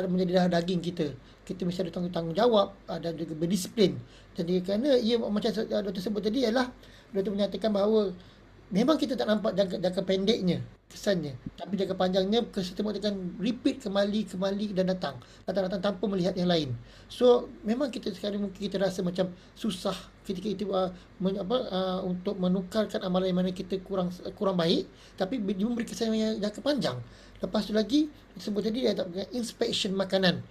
menjadi darah daging kita. Kita mesti ada tanggungjawab dan juga berdisiplin. Jadi kerana ia macam doktor sebut tadi adalah doktor menyatakan bahawa memang kita tak nampak jangka pendeknya kesannya, tapi jangka panjangnya kita akan repeat kembali dan datang tanpa melihat yang lain. So memang kita sekarang mungkin kita rasa macam susah ketika itu untuk menukarkan amalan yang mana kita kurang baik, tapi dia memberi kesan yang jangka panjang. Lepas tu lagi sebut tadi dia tak inspection makanan.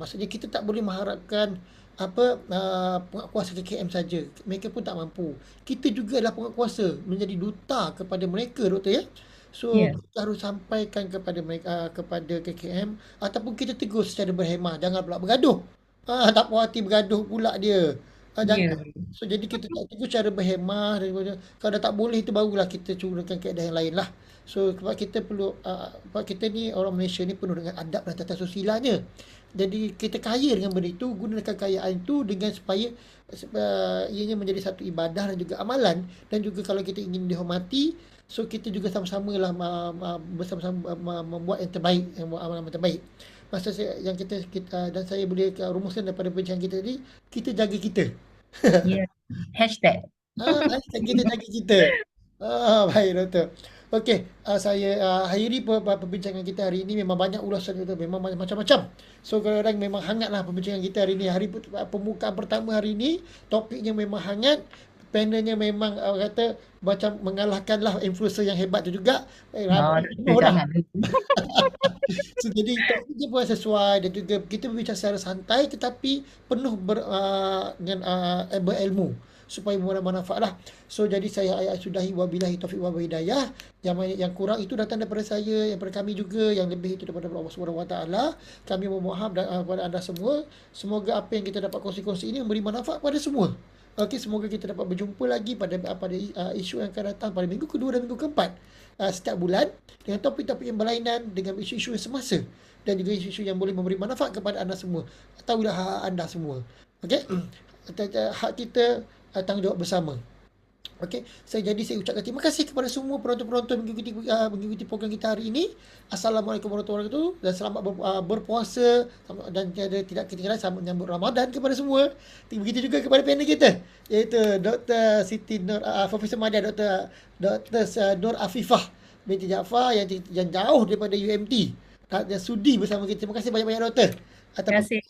Maksudnya kita tak boleh mengharapkan penguatkuasa KKM saja. Mereka pun tak mampu. Kita juga adalah penguatkuasa, menjadi duta kepada mereka, doktor ya. So Ya. kita harus sampaikan kepada mereka, kepada KKM, ataupun kita tegur secara berhemah, jangan pula bergaduh. Tak puas hati bergaduh pula dia. Ya. Jangan. So jadi kita tak tegur secara berhemah dan kalau dah tak boleh itu barulah kita gunakan kaedah yang lain lah. So sebab kita perlu sebab kita ni orang Malaysia ni penuh dengan adab dan tata susilanya. Jadi kita kaya dengan benda itu, gunakan kekayaan itu dengan supaya ianya menjadi satu ibadah dan juga amalan, dan juga kalau kita ingin dihormati, so kita juga sama-samalah bersama-sama membuat yang terbaik, yang buat amalan yang terbaik. Masa yang kita dan saya boleh rumuskan daripada perbincangan kita tadi, kita jaga kita. Ya. Hashtag. Kita jaga kita. Baik doktor. Okey, saya akhiri perbincangan kita hari ini. Memang banyak ulasan doktor, memang macam-macam. So kadang-kadang memang hangatlah perbincangan kita hari ini. Pembukaan pertama hari ini, topiknya memang hangat. Panelnya memang kata macam mengalahkanlah influencer yang hebat tu juga. Doktor jangan. So, jadi topiknya pun sesuai dan juga kita berbicara secara santai tetapi penuh dengan berilmu supaya bermanfaat lah. So jadi saya sudahi, wabillahi taufiq wal hidayah. Yang kurang itu datang daripada saya, yang daripada kami juga, yang lebih itu daripada Allah Subhanahu Wa Taala. Kami memohon kepada anda semua. Semoga apa yang kita dapat kongsi-kongsi ini memberi manfaat pada semua. Okey, semoga kita dapat berjumpa lagi pada isu yang akan datang pada minggu kedua dan minggu keempat setiap bulan dengan topik-topik yang berlainan, dengan isu-isu yang semasa dan juga isu-isu yang boleh memberi manfaat kepada anda semua. Tahulah hak anda semua. Okey? Hak kita tanggungjawab bersama. Okey, saya ucapkan terima kasih kepada semua penonton-penonton mengikuti program kita hari ini. Assalamualaikum warahmatullahi wabarakatuh dan selamat berpuasa dan tidak ketinggalan selamat menyambut Ramadan kepada semua. Begitu juga kepada panel kita, iaitu Dr. Siti Nur, Profesor Madya Dr. Nur Afifah binti Jaafar yang jauh daripada UMT dan sudi bersama kita. Terima kasih banyak-banyak doktor. Terima kasih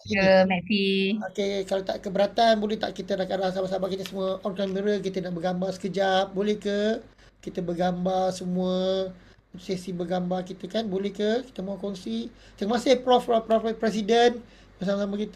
Makfi. Okey, kalau tak keberatan, boleh tak kita rakan sahabat-sahabat kita semua on camera, kita nak bergambar sekejap, boleh ke? Kita bergambar semua, sesi bergambar kita kan, boleh ke? Kita mau kongsi. Terima kasih Prof Presiden bersama-sama kita.